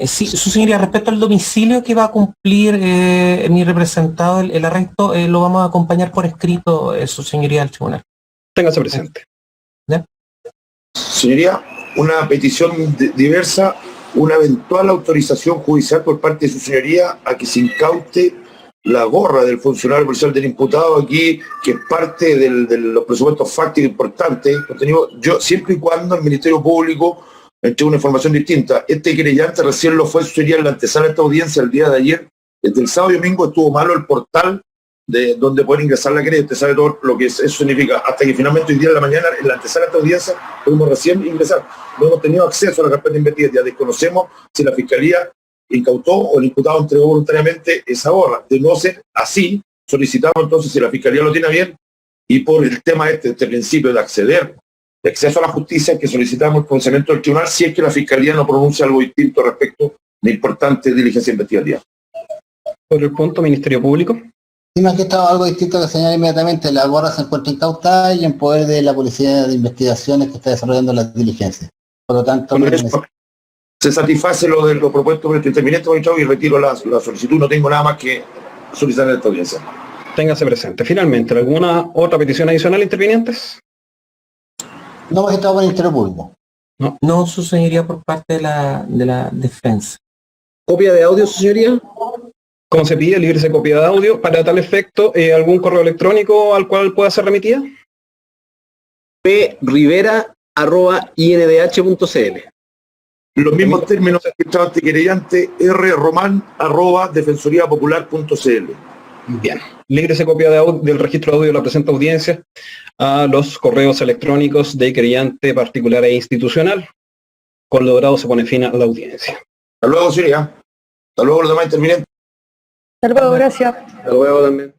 Sí, su señoría, respecto al domicilio que va a cumplir mi representado, el arresto, lo vamos a acompañar por escrito, su señoría, al tribunal. Téngase presente. ¿Ya? Señoría, una petición diversa, una eventual autorización judicial por parte de su señoría a que se incaute la gorra del funcionario policial del imputado aquí, que es parte de los presupuestos fácticos importantes, yo siempre y cuando el Ministerio Público entre una información distinta. Este querellante recién lo fue, su señoría, en la antesala de esta audiencia el día de ayer. Desde el sábado y domingo estuvo malo el portal de donde poder ingresar la querella. Usted sabe todo lo que eso significa. Hasta que finalmente hoy día en la mañana, en la antesala de esta audiencia, pudimos recién ingresar. No hemos tenido acceso a la carpeta de investigación. Desconocemos si la Fiscalía incautó o el imputado entregó voluntariamente esa gorra. De no ser así, solicitamos entonces, si la Fiscalía lo tiene bien, y por el tema este principio de acceder, de acceso a la justicia, que solicitamos el conocimiento del tribunal si es que la Fiscalía no pronuncia algo distinto respecto de importante diligencia investigativa. Por el punto, Ministerio Público. Sí, más que estaba algo distinto que señalar inmediatamente. La gorra se encuentra incautada y en poder de la Policía de Investigaciones que está desarrollando las diligencias. Por lo tanto, Con eso, se satisface lo propuesto por el interviniente, magistrado, y retiro la solicitud. No tengo nada más que solicitar en esta audiencia. Téngase presente. Finalmente, ¿alguna otra petición adicional, intervinientes? no magistrado por el Ministerio Público. No, su señoría, por parte de la defensa. ¿Copia de audio, su señoría? ¿Cómo se pide? Librese copia de audio. Para tal efecto, ¿algún correo electrónico al cual pueda ser remitida? privera@indh.cl. Los mismos términos registrados ante querellante rroman@defensoriapopular.cl. Bien. Líbrese copia del registro de audio de la presente audiencia a los correos electrónicos de querellante particular e institucional. Con lo dorado se pone fin a la audiencia. Hasta luego, señoría. Hasta luego, los demás intervinientes. Hasta luego, gracias. Hasta luego también.